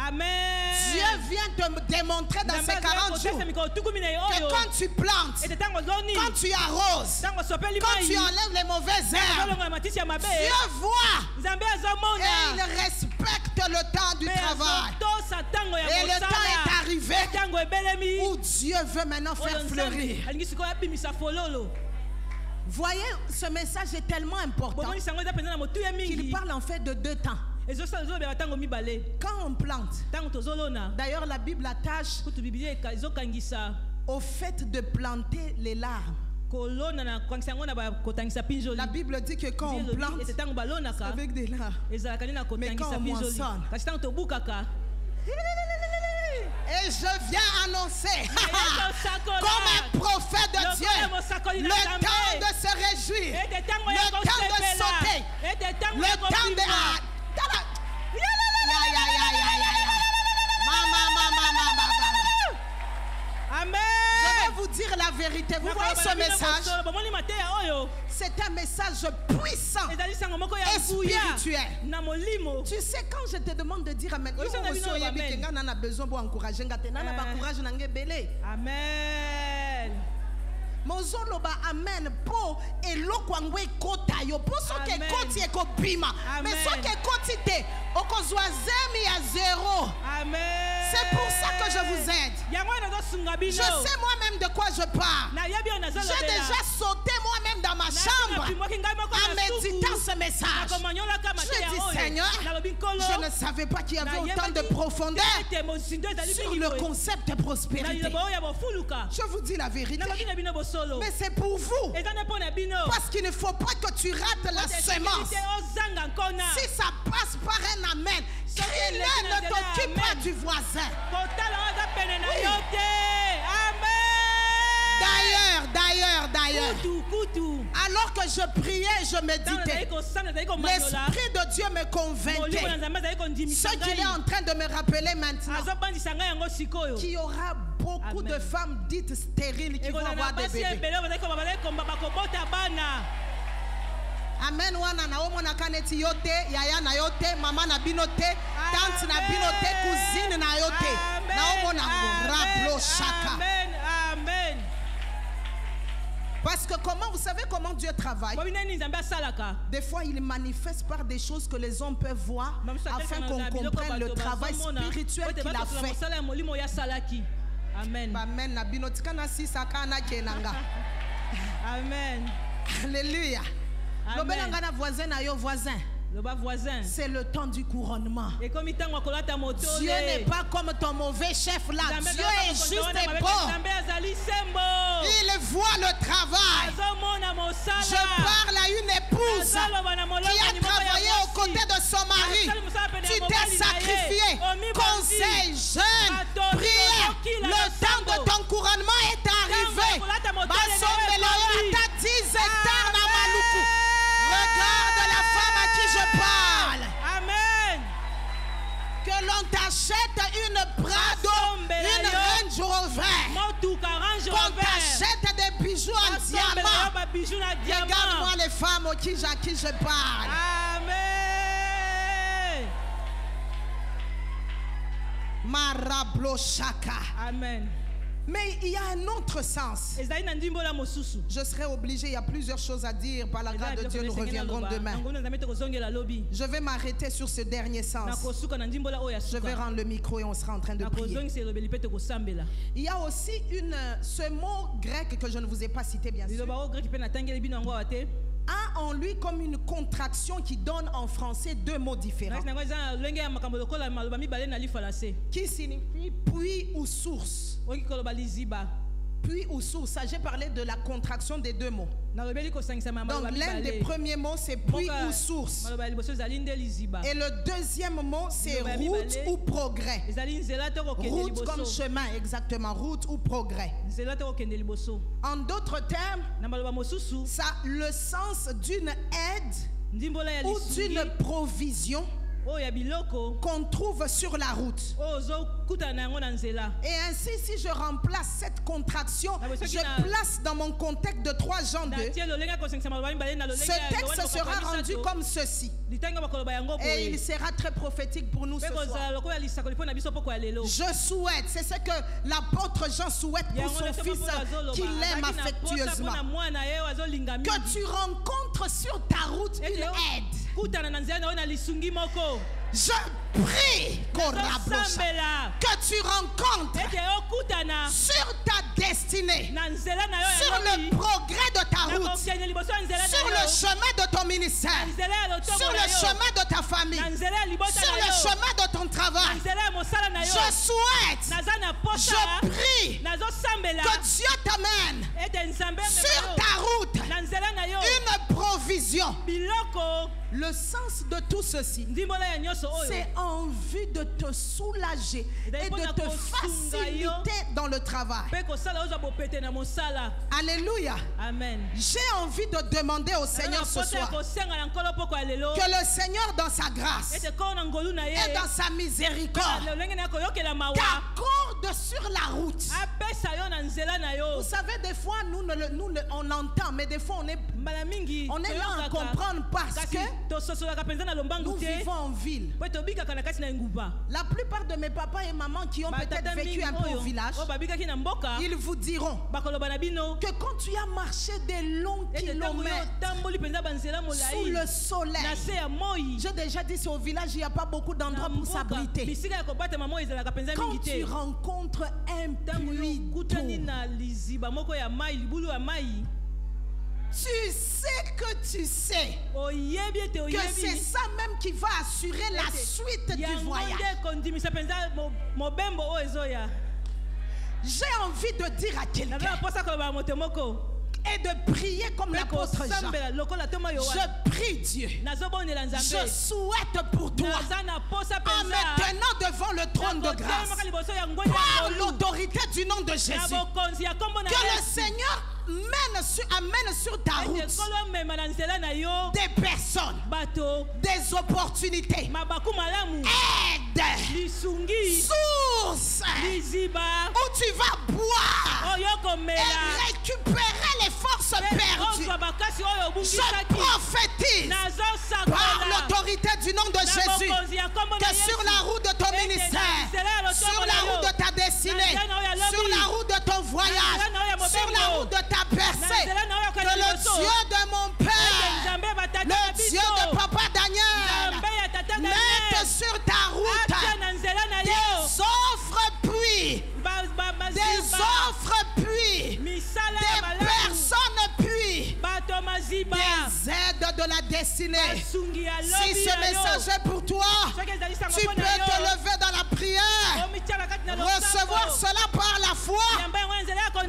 Amen. Dieu vient te démontrer dans ces 40 jours que quand tu plantes, quand tu arroses, quand tu enlèves les mauvaises herbes, Dieu voit et il respecte le temps du travail. Et le temps est arrivé où Dieu veut maintenant faire fleurir. Voyez, ce message est tellement important qu'il parle en fait de deux temps. Quand on plante, d'ailleurs la Bible attache au fait de planter les larmes. La Bible dit que quand on plante, c'est avec des larmes. Mais quand on moissonne, et je viens annoncer comme un prophète de Dieu le temps de se réjouir, le temps de sauter, le temps de... Amen. Je vais vous dire la vérité. Vous voyez ce message? C'est un message puissant et spirituel. Tu sais, quand je te demande de dire Amen, on a besoin d'encourager. Amen. Mozoloba amen po elokwangwe kota yo po soke koti ekobima mais soke koti te okozwa zemi ya zéro. Amen. C'est pour ça que je vous aide. Je sais moi-même de quoi je parle. J'ai déjà sauté moi-même dans ma chambre en méditant ce message. Je dis Seigneur, je ne savais pas qu'il y avait autant de profondeur sur le concept prospérité. Je vous dis la vérité. Mais c'est pour vous. Parce qu'il ne faut pas que tu rates la semence. Si ça passe par un amen, crie-le, ne t'occupe pas du voisin. Oui. D'ailleurs, alors que je priais, je méditais, l'Esprit de Dieu me convainquait. Ce qu'il est en train de me rappeler maintenant, qu'il y aura beaucoup de femmes dites stériles qui vont avoir des bébés. Amen. Wana na omo na kaneti yote, yaya na yote, mama na binote, tante na binote, cousine na yote. Na omo na rablo shaka. Amen. Parce que vous savez comment Dieu travaille? Des fois, il manifeste par des choses que les hommes peuvent voir afin qu'on comprenne le travail spirituel qu'il a fait. Amen. Amen. Na binotika na sisa kana kenanga. Amen. Alléluia. Voisin. C'est le temps du couronnement. Dieu n'est pas comme ton mauvais chef là. Dieu est juste et bon. Il voit le travail. Je parle à une épouse épouse qui a travaillé aux côtés de son mari. Tu t'es sacrifié. Conseil jeune, prière. Le temps de ton couronnement est arrivé. Regarde la femme à qui je parle. Amen. Que l'on t'achète une Prado, une Range Rover. Qu'on t'achète des bijoux en diamant. Regarde-moi les femmes à qui je parle. Amen. Marablochaka. Amen. Mais il y a un autre sens. Je serai obligé, il y a plusieurs choses à dire. Par la grâce de Dieu, nous reviendrons demain. Je vais m'arrêter sur ce dernier sens. Je vais rendre le micro et on sera en train de prier. Il y a aussi ce mot grec que je ne vous ai pas cité, bien sûr, a en lui comme une contraction qui donne en français deux mots différents. Qui signifie puits ou source. Puits ou source. J'ai parlé de la contraction des deux mots. Donc l'un des premiers mots c'est puits ou source. Et le deuxième mot c'est route ou progrès. Route comme chemin, exactement. Route ou progrès. En d'autres termes, ça a le sens d'une aide ou d'une provision qu'on trouve sur la route. Et ainsi, si je remplace cette contraction, je place dans mon contexte de 3 Jean 2, ce texte sera rendu comme ceci. Et il sera très prophétique pour nous ce soir. Je souhaite, c'est ce que l'apôtre Jean souhaite pour son fils qu'il aime affectueusement, que tu rencontres sur ta route une aide. Je prie que tu rencontres sur ta destinée, sur le progrès de ta route, sur le chemin de ton ministère, sur le chemin de ta famille, sur le chemin de ton travail. Je souhaite, je prie que Dieu t'amène sur ta route une provision. Le sens de tout ceci, c'est en vue de te soulager et de te faciliter dans le travail. Alléluia. Amen. J'ai envie de demander au Seigneur ce soir que le Seigneur dans sa grâce et dans sa miséricorde t'accorde sur la route. Vous savez, des fois nous on entend, mais des fois on est là à comprendre parce que nous vivons en ville. La plupart de mes papas et mamans qui ont peut-être vécu un peu au village, ils vous diront que quand tu as marché des longs kilomètres sous le soleil, j'ai déjà dit, c'est au village, il n'y a pas beaucoup d'endroits pour s'abriter. Quand tu rencontres un puits d'eau, tu sais que c'est ça même qui va assurer la suite du voyage. J'ai envie de dire à quelqu'un et de prier comme l'apôtre Jean. Je prie Dieu. Je souhaite pour toi, en me tenant devant le trône de grâce, par l'autorité du nom de Jésus, que le Seigneur amène sur ta route des personnes, des opportunités, aide, source, où tu vas boire et récupérer les forces perdues. Je prophétise par l'autorité du nom de Jésus que sur la route de ton ministère, sur la route de ta destinée, sur la route de ton voyage, sur la route de ta percée, que le Dieu de mon Père, le Dieu de Papa Daniel, mette sur ta route des offres puits, des personnes puits, des aides de la destinée. Si ce message est pour toi, tu peux te lever dans la prière, recevoir cela par la foi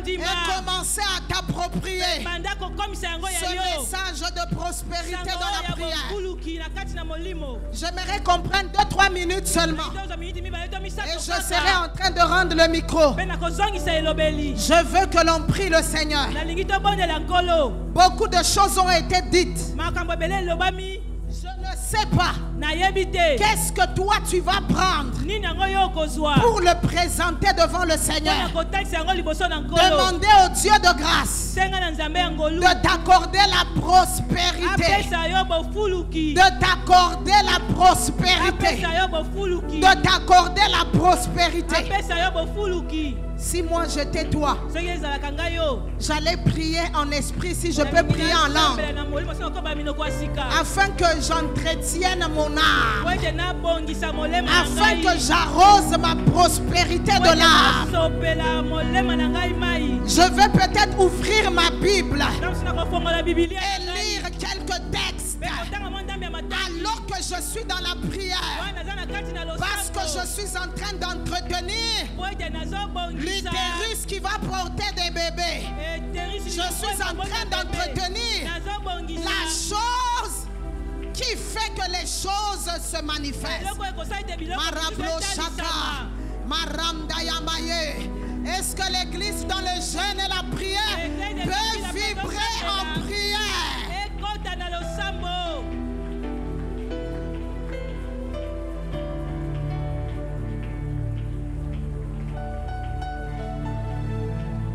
ndima commencer à t'approprier banda kokomisa yango ce ya yo message de prospérité sango dans la ya prière. bofuluki na kati na molimo J'aimerais qu'on prenne 2-3 minutes seulement. Tozo miniti mibale to misato Et je kaka. serai en train de rendre le micro. Mpe na kozongisa elobeli Je veux que l'on prie le Seigneur. nalingi tobondela nkolo Beaucoup de choses ont été dites. makambo ebele elobami Je ne sais pas. nayebi te Qu'est-ce que toi tu vas prendre nini yango yo okozwa pour le présenter devant le mpona Seigneur? kotakisa yango liboso na nkolo Demandez au Dieu de grâce senga na nzambe ya ngolu de t'accorder la prospérité. apesa yo bofuluki De t'accorder la prospérité. apesa yo bofuluki De t'accorder la prospérité. apesa yo bofuluki Si moi j'étais toi, soki ezalaka ngai yo j'allais prier en esprit si je peux prier en langue. na molimo soki okoba minoko ya sika Afin que j'entretienne mon po âme. ete nabongisa molema na Afin ngai que j'arrose ma prospérité po de ete l'âme. nasopela molema na ngai mai Je vais peut-être ouvrir ma Bible namosi na kofongola bibilia et lire quelques textes mpe kotanga mwa ndambi ya matanga alors que je suis dans la prière. wana naza na kati na Parce que je losambo suis en train d'entretenir po ete nazobongisa l'utérus qui va porter des bébés. Je suis en train d'entretenir nazobongisa la chose qui fait que les choses se manifestent. eloko ekosala ete biloko Marablo Shaka, Maramda Yamaye. Est-ce que l'église dans le jeûne et la prière peut vibrer en prière? ekota na losambo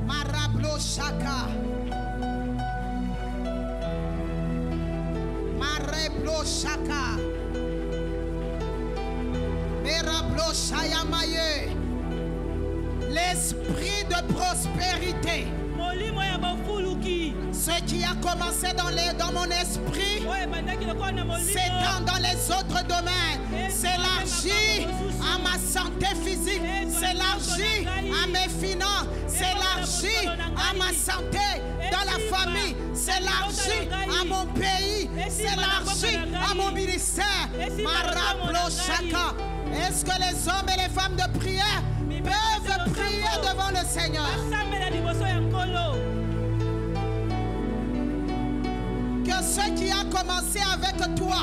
Marablo Shaka. Mareblo Shaka. Merablo Shayamaye. L'esprit de prospérité. molimo ya bofuluki Ce qui a commencé dans mon esprit oyo ebandaki lokola na molimo s'étend dans les autres domaines, s'élargit à ma santé physique, s'élargit à mes finances, s'élargit à ma santé dans la famille, s'élargit à mon pays, s'élargit à mon ministère. Marablo Shaka. Est-ce que les hommes et les femmes de prière peuvent prier devant le Seigneur? basambela liboso ya nkolo Que ce qui a commencé avec toi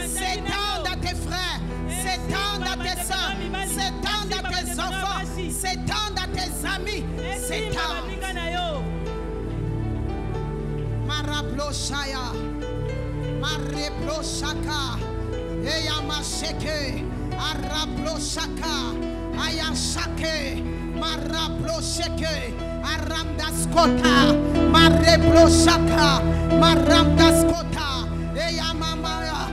s'étende à tes frères, s'étende à tes soeurs, s'étende à tes enfants, s'étende à tes amis, esimba s'étende. baninga na yo Marablo Shaya, Marablo Shaka, Eyamasheke, Arablo Shaka, Ayashake, Marablo Sheke, Aramdaskota, Marablo Shaka, Maramdaskota, Eyamamaya,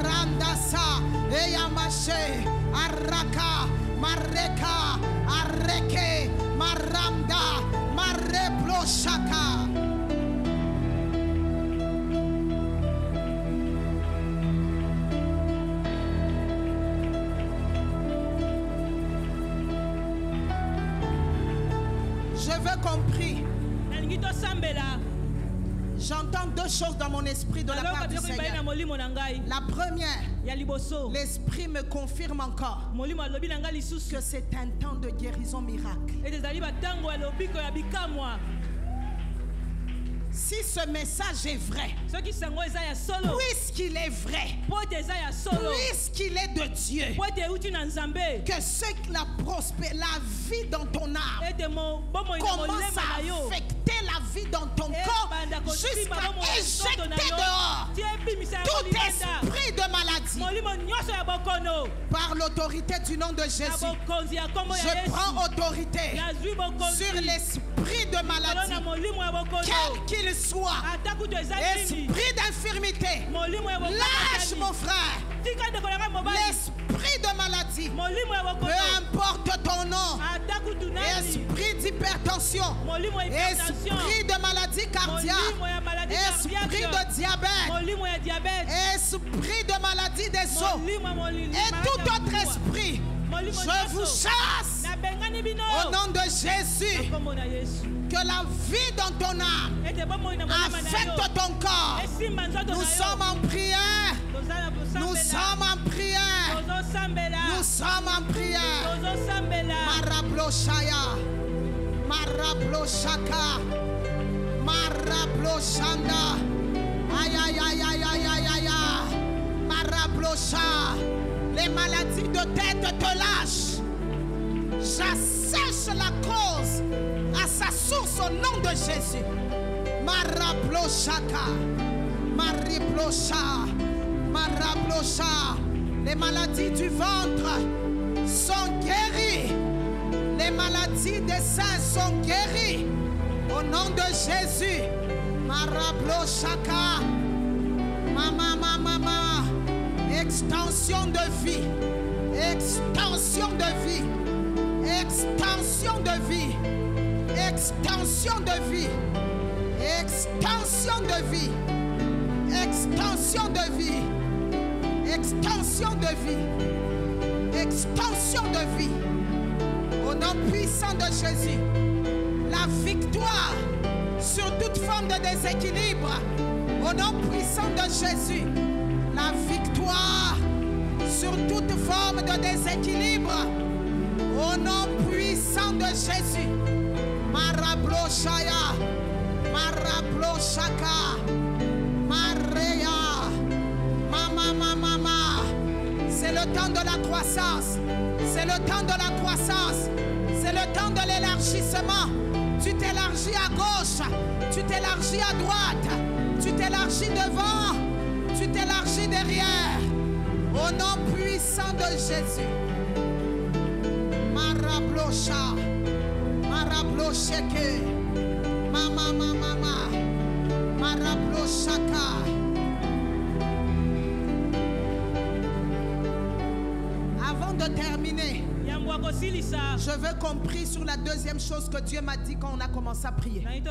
Randasa, Eyamashe, Araka, Mareka, Areke, Maramda, Marablo Shaka. Je veux qu'on prie. nalingi tosambela J'entends deux choses dans mon esprit de la naloka part du biloko ebali na Seigneur. molimo na ngai La première, ya liboso l'esprit me confirme encore molimo alobi na ngai lisusu que c'est un temps de guérison miracle. ete ezali batango ya lobiko ya bikamwa Si ce message est vrai, soki sango eza ya solo puisqu'il est vrai, po ete eza ya solo puisqu'il est de Dieu, po ete euti na nzambe que ce que la vie dans ton âme ete bomoi na commence molema à na yo affecter la vie dans ton corps ebanda kosimba jusqu'à bomoi na nzoto na éjecter yo dehors ti ebimisa yango tout libanda esprit de maladie. molimo nyonso ya bokono Par l'autorité du nom de na Jésus, bokonzi ya nkombo ya je yesu prends autorité nazwi bokonzi sur l'esprit de kolo na maladie, molimo ya bokono quel qu'il soit, ata kutu eza nini esprit d'infirmité. molimo ya Lâche bokono mon frère, tika ndeko na ngai mobali l'esprit de maladie, molimo ya peu bokono importe ton nom, ata kutu nani esprit d'hypertension, molimo ya hypertension esprit de maladie cardiaque, molimo ya maladie esprit cardiaque de diabète, molimo ya diabète esprit de maladie des os molimo ya molimo et tout autre esprit, molimo je vous nyonso chasse nabengani bino au nom de Jésus. kombo na yesu Que la vie dans ton âme ete bomoi na molema na yo affecte ton corps. esimba nzoto na Nous sommes yo en prière. tozala Nous kosambela sommes en prière. tozosambela Nous sommes en prière. tozosambela Marablo Shaya. Marabloshaka. Marabloshanda. Aïe, aïe, aïe, aïe, aïe, aïe, aïe, aïe. Marablosha. Les maladies de tête te lâchent. J'assèche la cause à sa source au nom de Jésus. Marabloshaka. Mariblosha. Marablosha. Les maladies du ventre sont guéries. Les maladies des seins sont guéries. Au nom de Jésus. Marabloshaka. Mama, mama, mama. Extension de vie. Extension de vie. Extension de vie. Extension de vie. Extension de vie. Extension de vie. Extension de vie. Extension de vie. Au nom puissant de Jésus. La victoire sur toute forme de déséquilibre. Au nom puissant de Jésus. La victoire sur toute forme de déséquilibre. Au nom puissant de Jésus. Marabloshaya. Marabloshaka. Maria. Mama, mama, mama. C'est le temps de la croissance. C'est le temps de la croissance. C'est le temps de l'élargissement. Tu t'élargis à gauche. Tu t'élargis à droite. Tu t'élargis devant. Tu t'élargis derrière. Au nom puissant de Jésus. Marablosha. Marablosheke. Mama, mama, mama. Marabloshaka. Avant de terminer, je veux qu'on prie sur la deuxième chose que Dieu m'a dit quand on a commencé à prier. Nous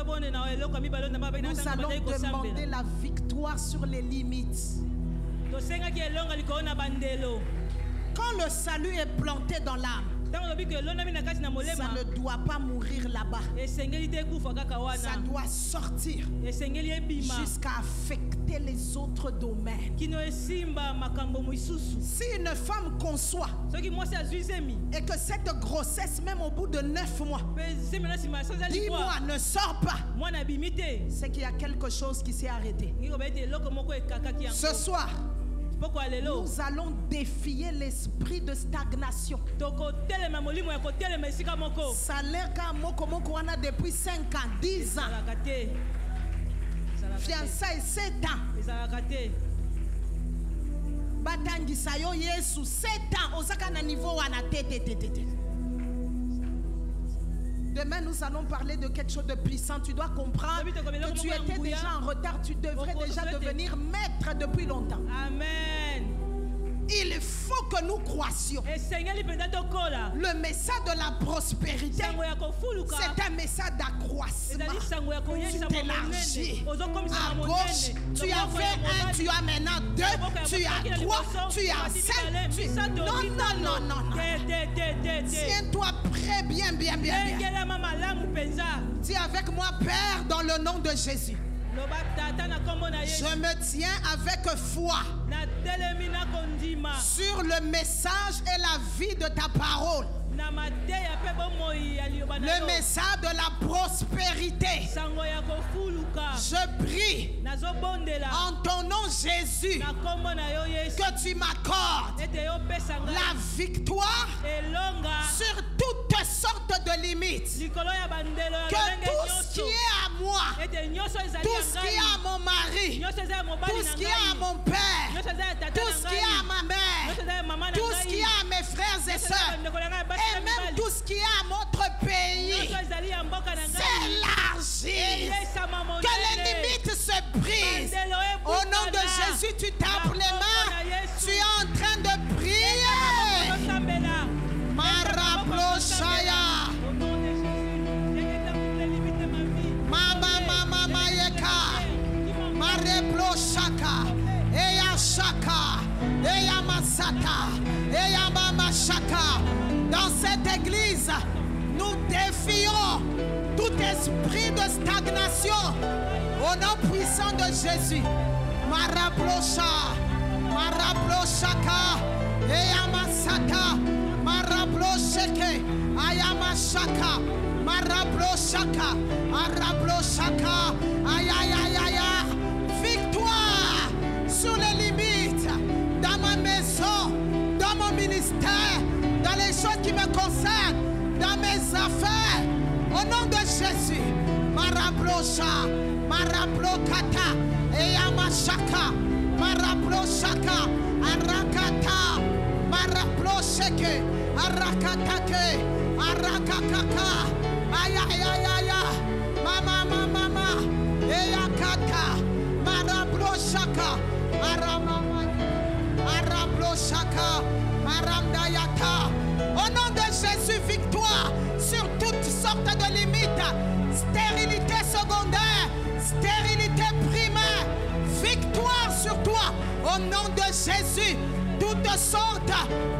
allons demander la victoire sur les limites. Quand le salut est planté dans l'âme, ça ne doit pas mourir là-bas. Ça doit sortir jusqu'à affecter les autres domaines. Si une femme conçoit et que cette grossesse, même au bout de 9 mois, 10 mois ne sort pas, c'est qu'il y a quelque chose qui s'est arrêté. Ce soir, nous allons défier l'esprit de stagnation. Salaire depuis 5 ans, 10 ans. Fiançailles 7 ans. Batangisa yo Yesu 7 ans. Osaka na niveau wana tete. Demain, nous allons parler de quelque chose de puissant. Tu dois comprendre que tu étais déjà en retard. Tu devrais déjà devenir maître depuis longtemps. Amen. Il faut que nous croissions. Le message de la prospérité, c'est un message d'accroissement. Tu t'élargis. À gauche, tu as fait 1, tu as maintenant 2, tu as 3, tu as 5. Non. Tiens-toi prêt, bien. Dis avec moi, Père, dans le nom de Jésus. Je me tiens avec foi sur le message et la vie de ta parole. Le message de la prospérité. Je prie en ton nom Jésus que tu m'accordes la victoire sur toutes sortes de limites. Que tout ce qui est à moi, tout ce qui est à mon mari, tout ce qui est à mon père, tout ce qui est à ma mère, tout ce qui est à mes frères et sœurs, et même tout ce qui est à notre pays, s'élargit. Que les limites se brisent. Au nom de Jésus, tu tapes les mains. Tu es en train de prier. Marabloshaya. Mama Mayeka. Marebloshaka. Eya Shaka. Eya Masata. Eya Mama Shaka. Dans cette église, nous défions tout esprit de stagnation au nom puissant de Jésus. Marablosha, Marabloshaka, Eyamasaka, Marablosheke, Ayamashaka. Marablochaka, Arablochaka, aïe aïe aïe aïe, victoire sur les limites, dans ma maison, dans mon ministère, dans les choses qui me concernent, dans mes affaires, au nom de Jésus, Marablocha, Marablokata, Eyamashaka, Marablochaka, Arakata, Marablocheke, Arakatake, Arakakaka, aïe aïe aïe aïe, mama mama mama, Eyakata, Marablochaka, Aramama, Arablochaka, Aramdayata. Au nom de Jésus, victoire sur toutes sortes de limites, stérilité secondaire, stérilité primaire, victoire sur toi. Au nom de Jésus, toutes sortes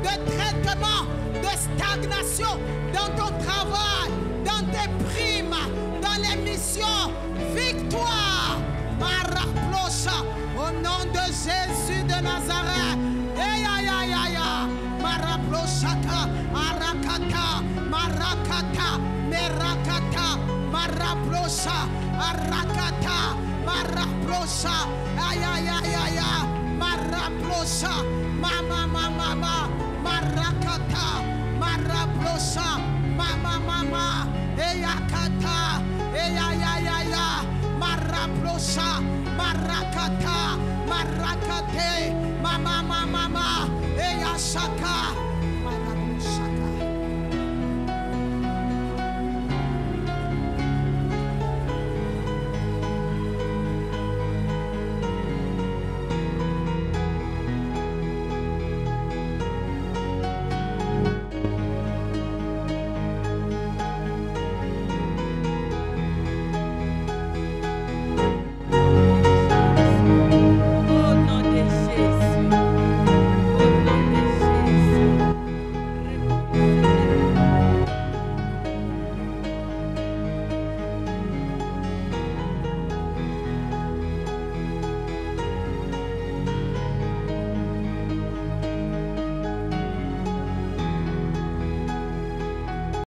de traitements, de stagnation dans ton travail, dans tes primes, dans les missions, victoire. Maraplocha, au nom de Jésus de Nazareth. Aïe aïe aïe aïe, Maraplochaka, Arakata, Marakata, Merakata, Maraplocha, Arakata, Maraplocha, aïe aïe aïe aïe, Maraplocha, mama mama mama, Marakata, Maraplocha, mama mama, Eyakata, aïe aïe aïe, Maraplocha, Marakata, Marakate, mama mama mama, Eyashaka.